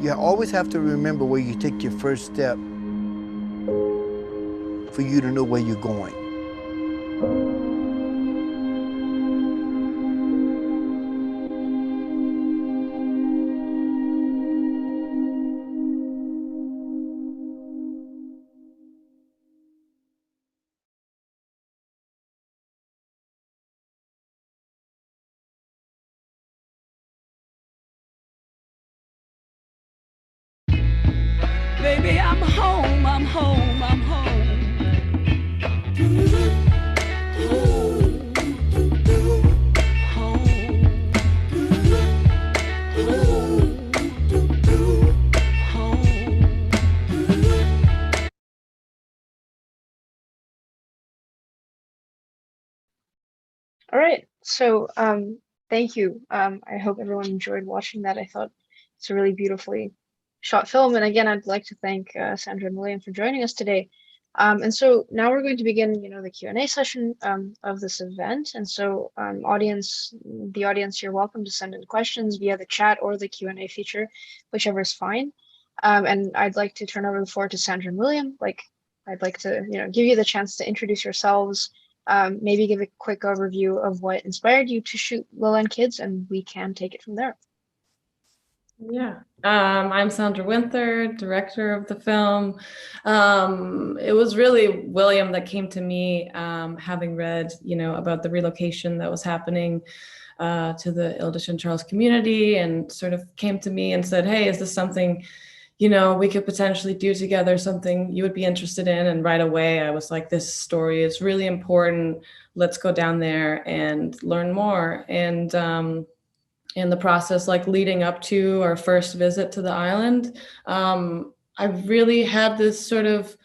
J: You always have to remember where you take your first step for you to know where you're going.
F: Baby, I'm home, I'm home, I'm home.
B: All right, so thank you. I hope everyone enjoyed watching that. I thought it's a really beautifully shot film. And again, I'd like to thank Sandra and William for joining us today. And so now we're going to begin, the Q&A session of this event. And so the audience, you're welcome to send in questions via the chat or the Q&A feature, whichever is fine. And I'd like to turn over the floor to Sandra and William. I'd like to, give you the chance to introduce yourselves, maybe give a quick overview of what inspired you to shoot Lowland Kids, and we can take it from there.
U: Yeah, I'm Sandra Winther, director of the film. It was really William that came to me, having read, about the relocation that was happening to the Île-de-Jean Charles community, and sort of came to me and said, hey, is this something, we could potentially do together, something you would be interested in? And right away, I was like, this story is really important. Let's go down there and learn more. And in the process, leading up to our first visit to the island, I really had this sort of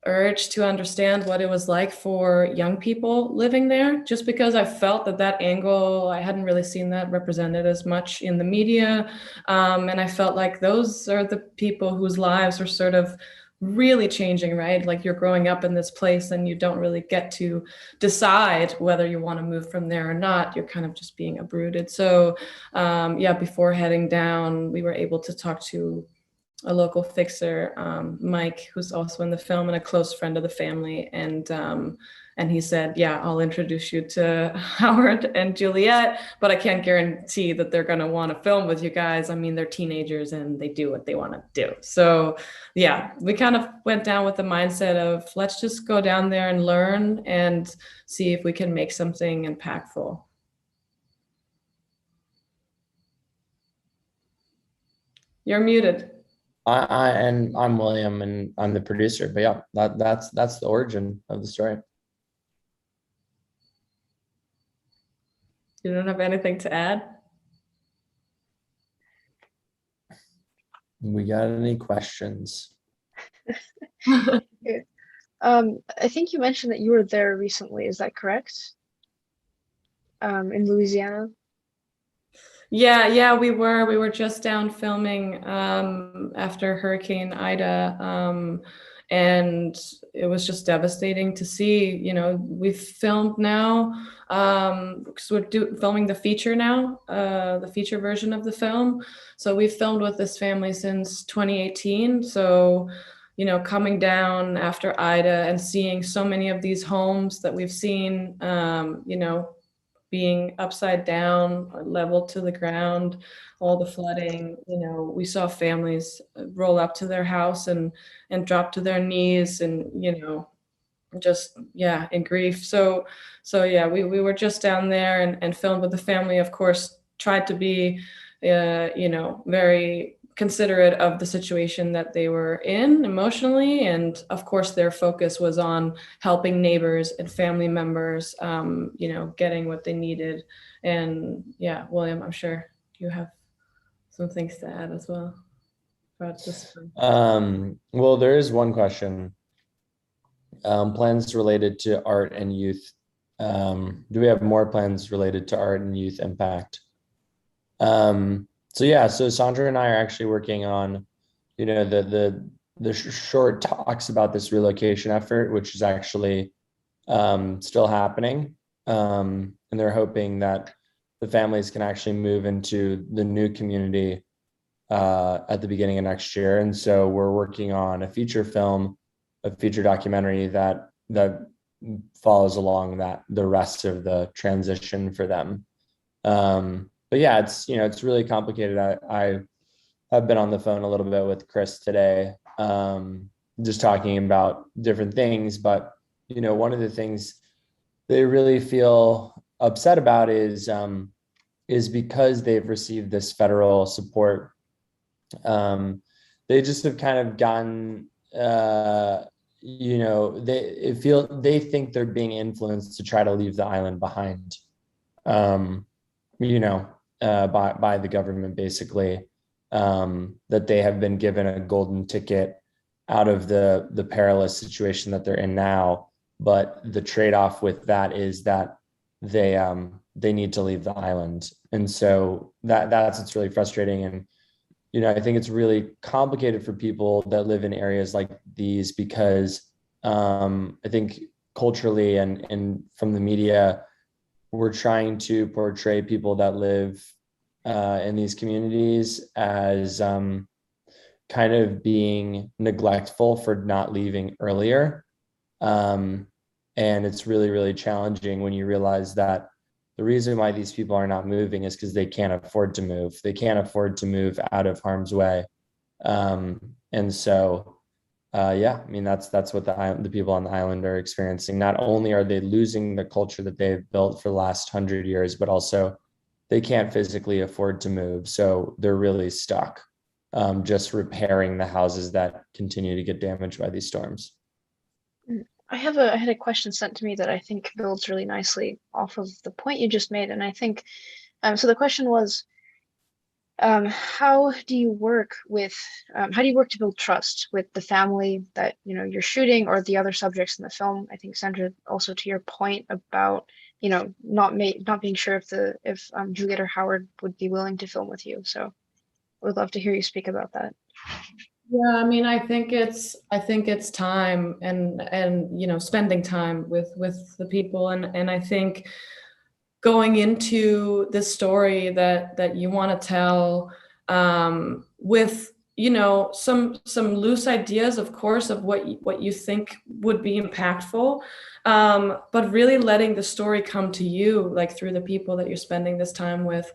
U: urge to understand what it was like for young people living there, just because I felt that angle, I hadn't really seen that represented as much in the media. And I felt like those are the people whose lives were sort of really changing, right? Like you're growing up in this place and you don't really get to decide whether you want to move from there or not. You're kind of just being uprooted. So yeah, before heading down, we were able to talk to a local fixer, Mike, who's also in the film and a close friend of the family. And he said, yeah, I'll introduce you to Howard and Juliet, but I can't guarantee that they're going to want to film with you guys. I mean, they're teenagers and they do what they want to do. So yeah, we kind of went down with the mindset of let's just go down there and learn and see if we can make something impactful. You're muted.
E: I'm William, and I'm the producer. But yeah, that's the origin of the story.
U: You don't have anything to add?
E: We got any questions?
B: Okay. I think you mentioned that you were there recently. Is that correct? In Louisiana?
U: Yeah, we were just down filming after Hurricane Ida, and it was just devastating to see. You know, we've filmed now because we're filming the feature now, the feature version of the film. So we've filmed with this family since 2018. So, you know, coming down after Ida and seeing so many of these homes that we've seen, you know, being upside down or level to the ground, all the flooding, you know, we saw families roll up to their house and drop to their knees and, you know, just, yeah, in grief. So yeah, we were just down there and filmed with the family, of course, tried to be, you know, very considerate of the situation that they were in emotionally. And of course, their focus was on helping neighbors and family members, you know, getting what they needed. And yeah, William, I'm sure you have some things to add as well about this.
E: Well, there is one question. Plans related to art and youth. Do we have more plans related to art and youth impact? So Sandra and I are actually working on, you know, the short talks about this relocation effort, which is actually still happening. And they're hoping that the families can actually move into the new community at the beginning of next year. And so we're working on a feature film, a feature documentary that follows along the rest of the transition for them. But yeah, it's, you know, it's really complicated. I have been on the phone a little bit with Chris today, just talking about different things. But, you know, one of the things they really feel upset about is because they've received this federal support. They just have kind of gotten, you know, they think they're being influenced to try to leave the island behind. You know, by the government, basically, that they have been given a golden ticket out of the perilous situation that they're in now. But the trade-off with that is that they need to leave the island. And so that's what's really frustrating. And, you know, I think it's really complicated for people that live in areas like these because I think culturally and from the media, we're trying to portray people that live in these communities as kind of being neglectful for not leaving earlier. And it's really, really challenging when you realize that the reason why these people are not moving is because they can't afford to move. They can't afford to move out of harm's way. And so, yeah, I mean, that's what the people on the island are experiencing. Not only are they losing the culture that they've built for the last 100 years, but also they can't physically afford to move. So they're really stuck just repairing the houses that continue to get damaged by these storms.
B: I had a question sent to me that I think builds really nicely off of the point you just made. And I think, so the question was, how do you work to build trust with the family that, you know, you're shooting or the other subjects in the film? I think, Sandra, also to your point about, you know, not being sure if Juliet or Howard would be willing to film with you. So I would love to hear you speak about that.
U: Yeah, I mean, I think it's time and spending time with the people, and I think going into this story that you want to tell, with some loose ideas, of course, of what you think would be impactful, but really letting the story come to you, like through the people that you're spending this time with,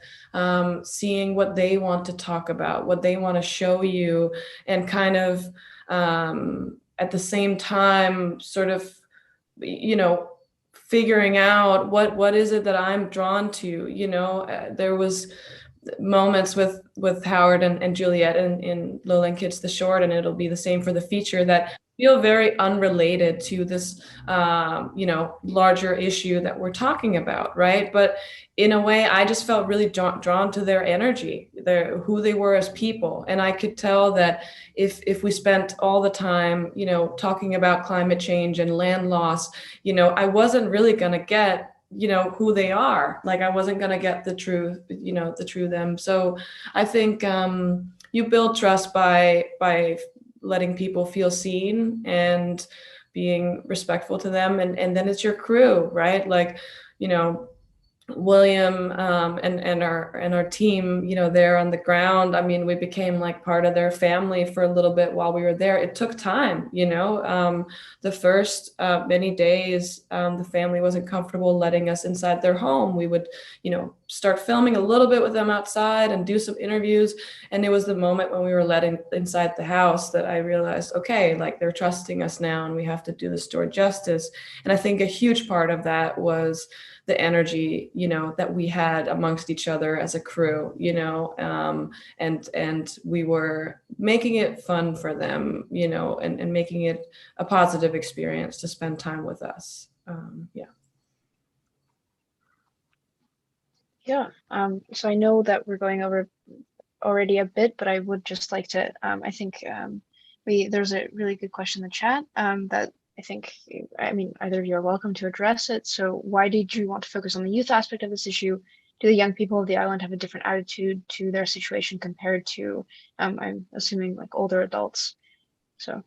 U: seeing what they want to talk about, what they want to show you, and kind of, at the same time, sort of, you know figuring out what is it that I'm drawn to. There was moments with Howard and Juliet in Lowland Kids the short, and it'll be the same for the feature, that feel very unrelated to this larger issue that we're talking about, right? But in a way, I just felt really drawn to their energy, who they were as people, and I could tell that if we spent all the time talking about climate change and land loss, I wasn't really going to get who they are. Like, I wasn't going to get the true them. So I think you build trust by letting people feel seen and being respectful to them, and then it's your crew, right? Like, William, and our team, there on the ground. I mean, we became like part of their family for a little bit while we were there. It took time, the first many days, the family wasn't comfortable letting us inside their home. We would, start filming a little bit with them outside and do some interviews. And it was the moment when we were let inside the house that I realized, okay, like, they're trusting us now, and we have to do the story justice. And I think a huge part of that was the energy, that we had amongst each other as a crew, and we were making it fun for them, and making it a positive experience to spend time with us.
B: So I know that we're going over already a bit, but I would just like to, I think there's a really good question in the chat that I think, either of you are welcome to address it. So why did you want to focus on the youth aspect of this issue? Do the young people of the island have a different attitude to their situation compared to, I'm assuming, like, older adults? So.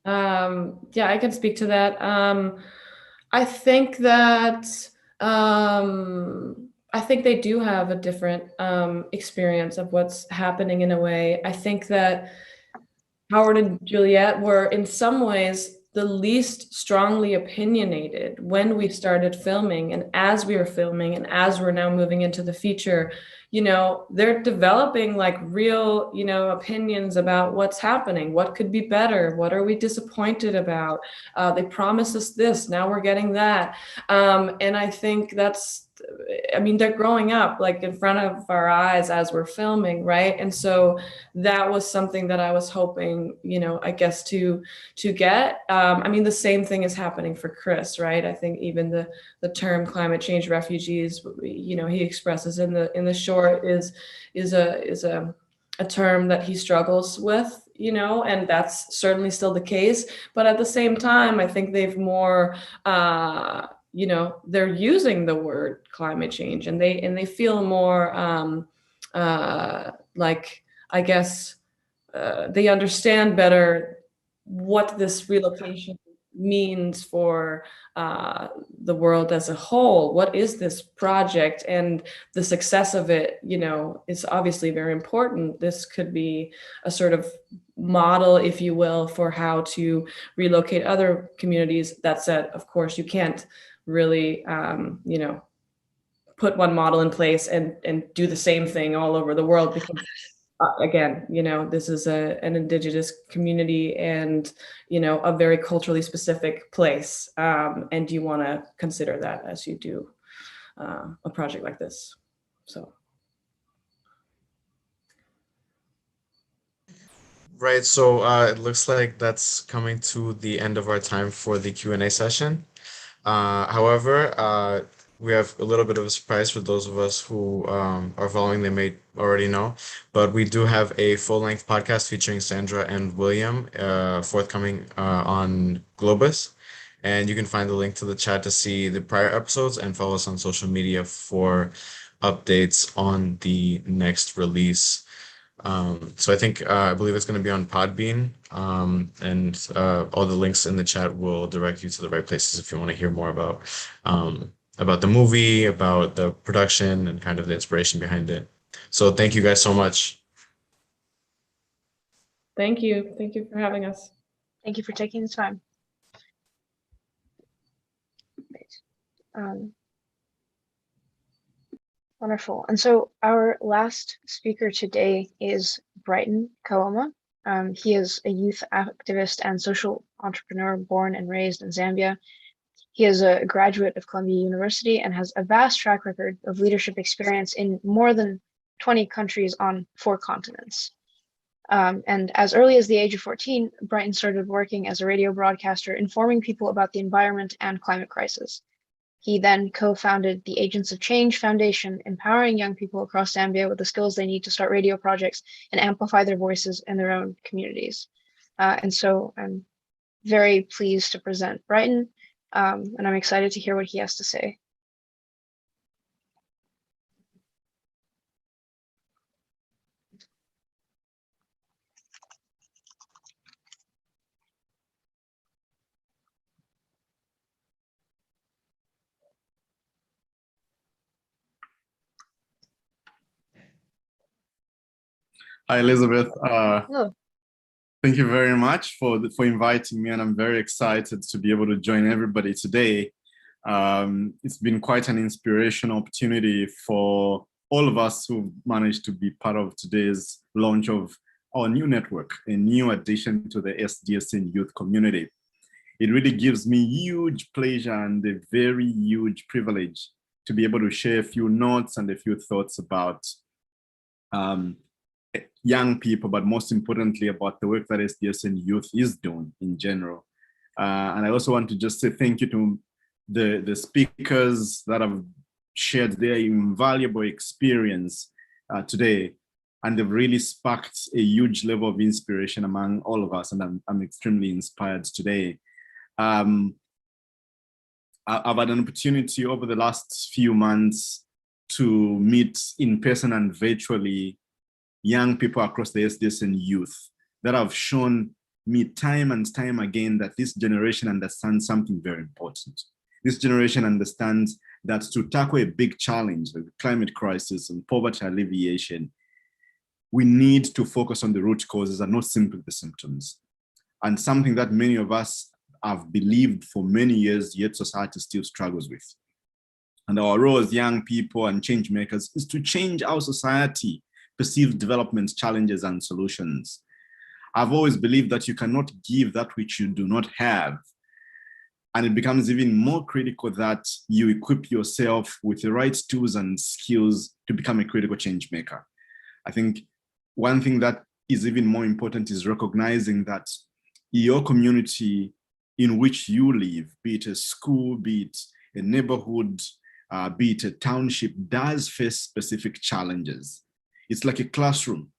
U: I can speak to that. I think that I think they do have a different experience of what's happening in a way. I think that Howard and Juliet were in some ways the least strongly opinionated when we started filming, and as we were filming, and as we're now moving into the feature, they're developing like real, opinions about what's happening, what could be better, what are we disappointed about? They promised us this, now we're getting that. And I think they're growing up like in front of our eyes as we're filming, right? And so that was something that I was hoping, I guess to get. The same thing is happening for Chris, right? I think even the term climate change refugees, he expresses in the short is a term that he struggles with, and that's certainly still the case. But at the same time, I think they've more they're using the word climate change, and they feel more like, I guess, they understand better what this relocation means for the world as a whole. What is this project? And the success of it, is obviously very important. This could be a sort of model, if you will, for how to relocate other communities. That said, of course, you can't really put one model in place and do the same thing all over the world, because again, this is an indigenous community and a very culturally specific place, and you want to consider that as you do a project like this. So
A: Right, so it looks like that's coming to the end of our time for the Q&A session. However, we have a little bit of a surprise for those of us who are following. They may already know, but we do have a full-length podcast featuring Sandra and William, forthcoming on Globus. And you can find the link to the chat to see the prior episodes and follow us on social media for updates on the next release. So I believe it's going to be on Podbean, and all the links in the chat will direct you to the right places if you want to hear more about the movie, about the production, and kind of the inspiration behind it. So thank you guys so much.
U: Thank you. Thank you for having us.
B: Thank you for taking the time. Wonderful. And so our last speaker today is Brighton Kaoma. He is a youth activist and social entrepreneur born and raised in Zambia. He is a graduate of Columbia University and has a vast track record of leadership experience in more than 20 countries on 4 continents. And as early as the age of 14, Brighton started working as a radio broadcaster, informing people about the environment and climate crisis. He then co-founded the Agents of Change Foundation, empowering young people across Zambia with the skills they need to start radio projects and amplify their voices in their own communities. And so I'm very pleased to present Brighton, and I'm excited to hear what he has to say.
D: Hi, Elizabeth.
B: Hello.
D: Thank you very much for inviting me, and I'm very excited to be able to join everybody today. It's been quite an inspirational opportunity for all of us who've managed to be part of today's launch of our new network, a new addition to the SDSN Youth community. It really gives me huge pleasure and a very huge privilege to be able to share a few notes and a few thoughts about young people, but most importantly about the work that SDSN Youth is doing in general. And I also want to just say thank you to the speakers that have shared their invaluable experience today, and they've really sparked a huge level of inspiration among all of us, and I'm extremely inspired today. I've had an opportunity over the last few months to meet in person and virtually young people across the SDSN Youth that have shown me time and time again that this generation understands something very important. This generation understands that to tackle a big challenge like the climate crisis and poverty alleviation, we need to focus on the root causes and not simply the symptoms. And something that many of us have believed for many years, yet society still struggles with. And our role as young people and change makers is to change our society perceived development challenges and solutions. I've always believed that you cannot give that which you do not have. And it becomes even more critical that you equip yourself with the right tools and skills to become a critical change maker. I think one thing that is even more important is recognizing that your community in which you live, be it a school, be it a neighborhood, be it a township, does face specific challenges. It's like a classroom.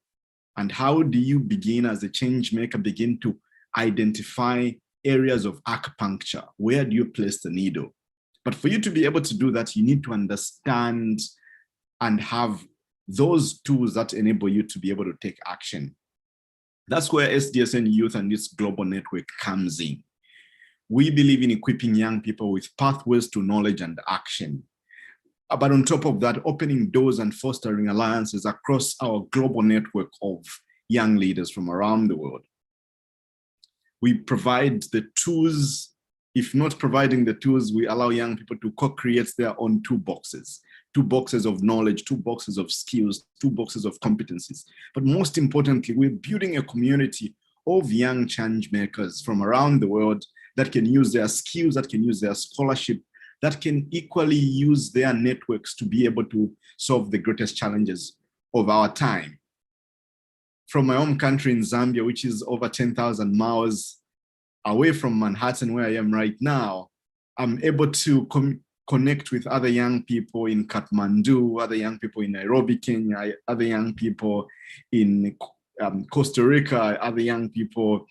D: And how do you begin as a change maker, begin to identify areas of acupuncture? Where do you place the needle? But for you to be able to do that, you need to understand and have those tools that enable you to be able to take action. That's where SDSN Youth and its global network comes in. We believe in equipping young people with pathways to knowledge and action. But on top of that, opening doors and fostering alliances across our global network of young leaders from around the world. We provide the tools. If not providing the tools, we allow young people to co-create their own toolboxes of knowledge, 2 boxes of skills, 2 boxes of competencies. But most importantly, we're building a community of young change makers from around the world that can use their skills, that can use their scholarship, that can equally use their networks to be able to solve the greatest challenges of our time. From my home country in Zambia, which is over 10,000 miles away from Manhattan, where I am right now, I'm able to connect with other young people in Kathmandu, other young people in Nairobi, Kenya, other young people in Costa Rica, other young people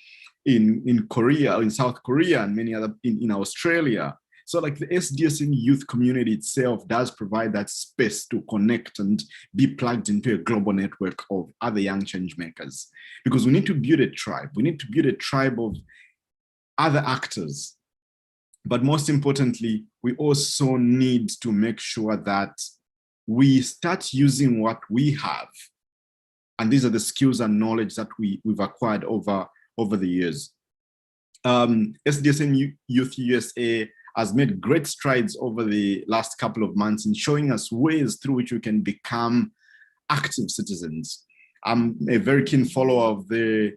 D: in Korea, in South Korea, and many other in Australia. So like the SDSN youth community itself does provide that space to connect and be plugged into a global network of other young change makers. Because we need to build a tribe. We need to build a tribe of other actors. But most importantly, we also need to make sure that we start using what we have. And these are the skills and knowledge that we've acquired over the years. SDSN Youth USA has made great strides over the last couple of months in showing us ways through which we can become active citizens. I'm a very keen follower of the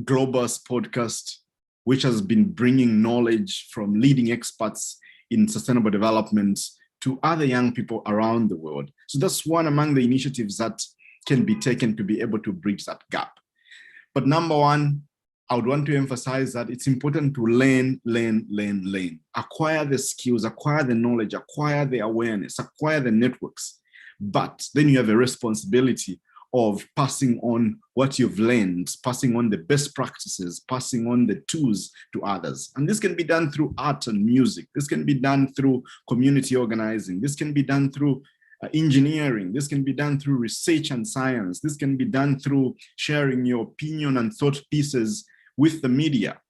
D: Globus podcast, which has been bringing knowledge from leading experts in sustainable development to other young people around the world. So that's one among the initiatives that can be taken to be able to bridge that gap. But number one, I would want to emphasize that it's important to learn. Acquire the skills, acquire the knowledge, acquire the awareness, acquire the networks. But then you have a responsibility of passing on what you've learned, passing on the best practices, passing on the tools to others. And this can be done through art and music. This can be done through community organizing. This can be done through engineering. This can be done through research and science. This can be done through sharing your opinion and thought pieces with the media.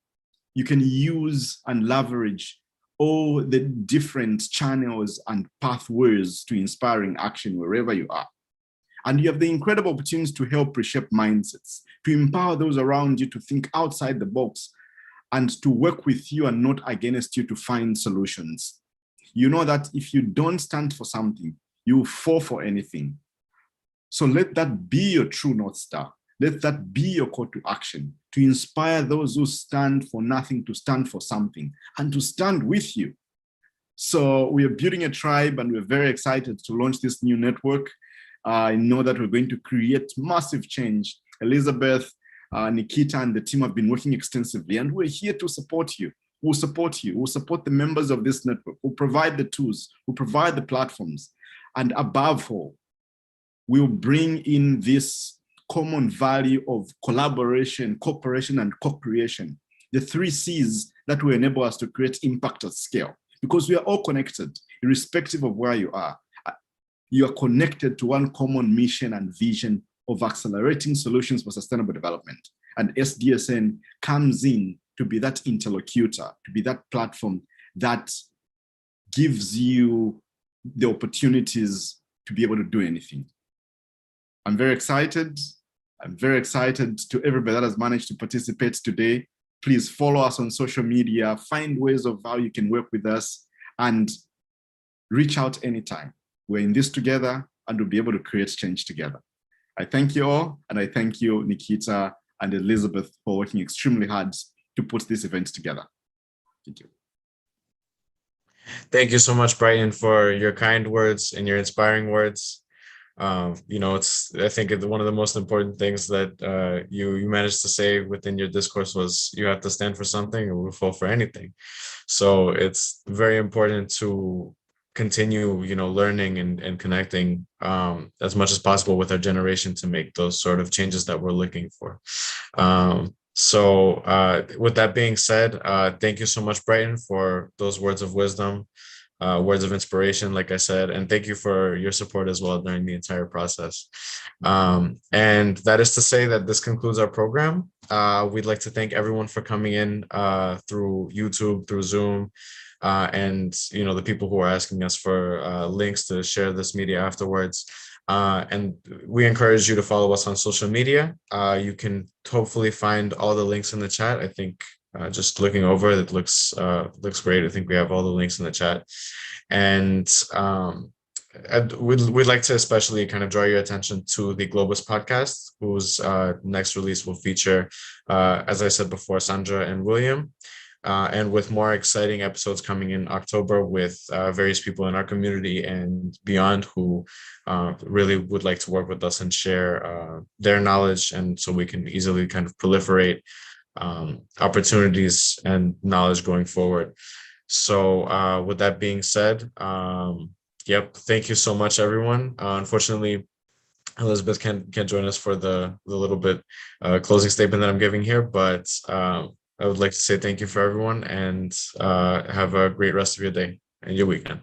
D: You can use and leverage all the different channels and pathways to inspiring action wherever you are. And you have the incredible opportunity to help reshape mindsets, to empower those around you to think outside the box and to work with you and not against you to find solutions. You know that if you don't stand for something, you fall for anything. So let that be your true North Star. Let that be your call to action, to inspire those who stand for nothing to stand for something and to stand with you. So we are building a tribe and we're very excited to launch this new network. I know that we're going to create massive change. Elizabeth, Nikita, and the team have been working extensively, and we're here to support you. We'll support you. We'll support the members of this network. We'll provide the tools. We'll provide the platforms. And above all, we'll bring in this common value of collaboration, cooperation, and co-creation. The 3 C's that will enable us to create impact at scale. Because we are all connected, irrespective of where you are. You are connected to one common mission and vision of accelerating solutions for sustainable development. And SDSN comes in to be that interlocutor, to be that platform that gives you the opportunities to be able to do anything. I'm very excited. I'm very excited to everybody that has managed to participate today. Please follow us on social media, find ways of how you can work with us, and reach out anytime. We're in this together and we'll be able to create change together. I thank you all, and I thank you, Nikita and Elizabeth, for working extremely hard to put this event together. Thank you.
A: Thank you so much, Brighton, for your kind words and your inspiring words. I think one of the most important things that you managed to say within your discourse was you have to stand for something or we'll fall for anything. So it's very important to continue, learning and connecting as much as possible with our generation to make those sort of changes that we're looking for. So with that being said, thank you so much, Brighton, for those words of wisdom, words of inspiration, like I said, and thank you for your support as well during the entire process. And that is to say that this concludes our program. We'd like to thank everyone for coming in through YouTube, through Zoom, and the people who are asking us for links to share this media afterwards. And we encourage you to follow us on social media. You can hopefully find all the links in the chat. I think just looking over it looks great. I think we have all the links in the chat. And we'd like to especially kind of draw your attention to the Globus podcast, whose next release will feature, as I said before, Sandra and William. And with more exciting episodes coming in October with various people in our community and beyond who really would like to work with us and share their knowledge, and so we can easily kind of proliferate opportunities and knowledge going forward. So with that being said, thank you so much, everyone. Unfortunately, Elizabeth can't join us for the little bit closing statement that I'm giving here, but I would like to say thank you for everyone, and have a great rest of your day and your weekend.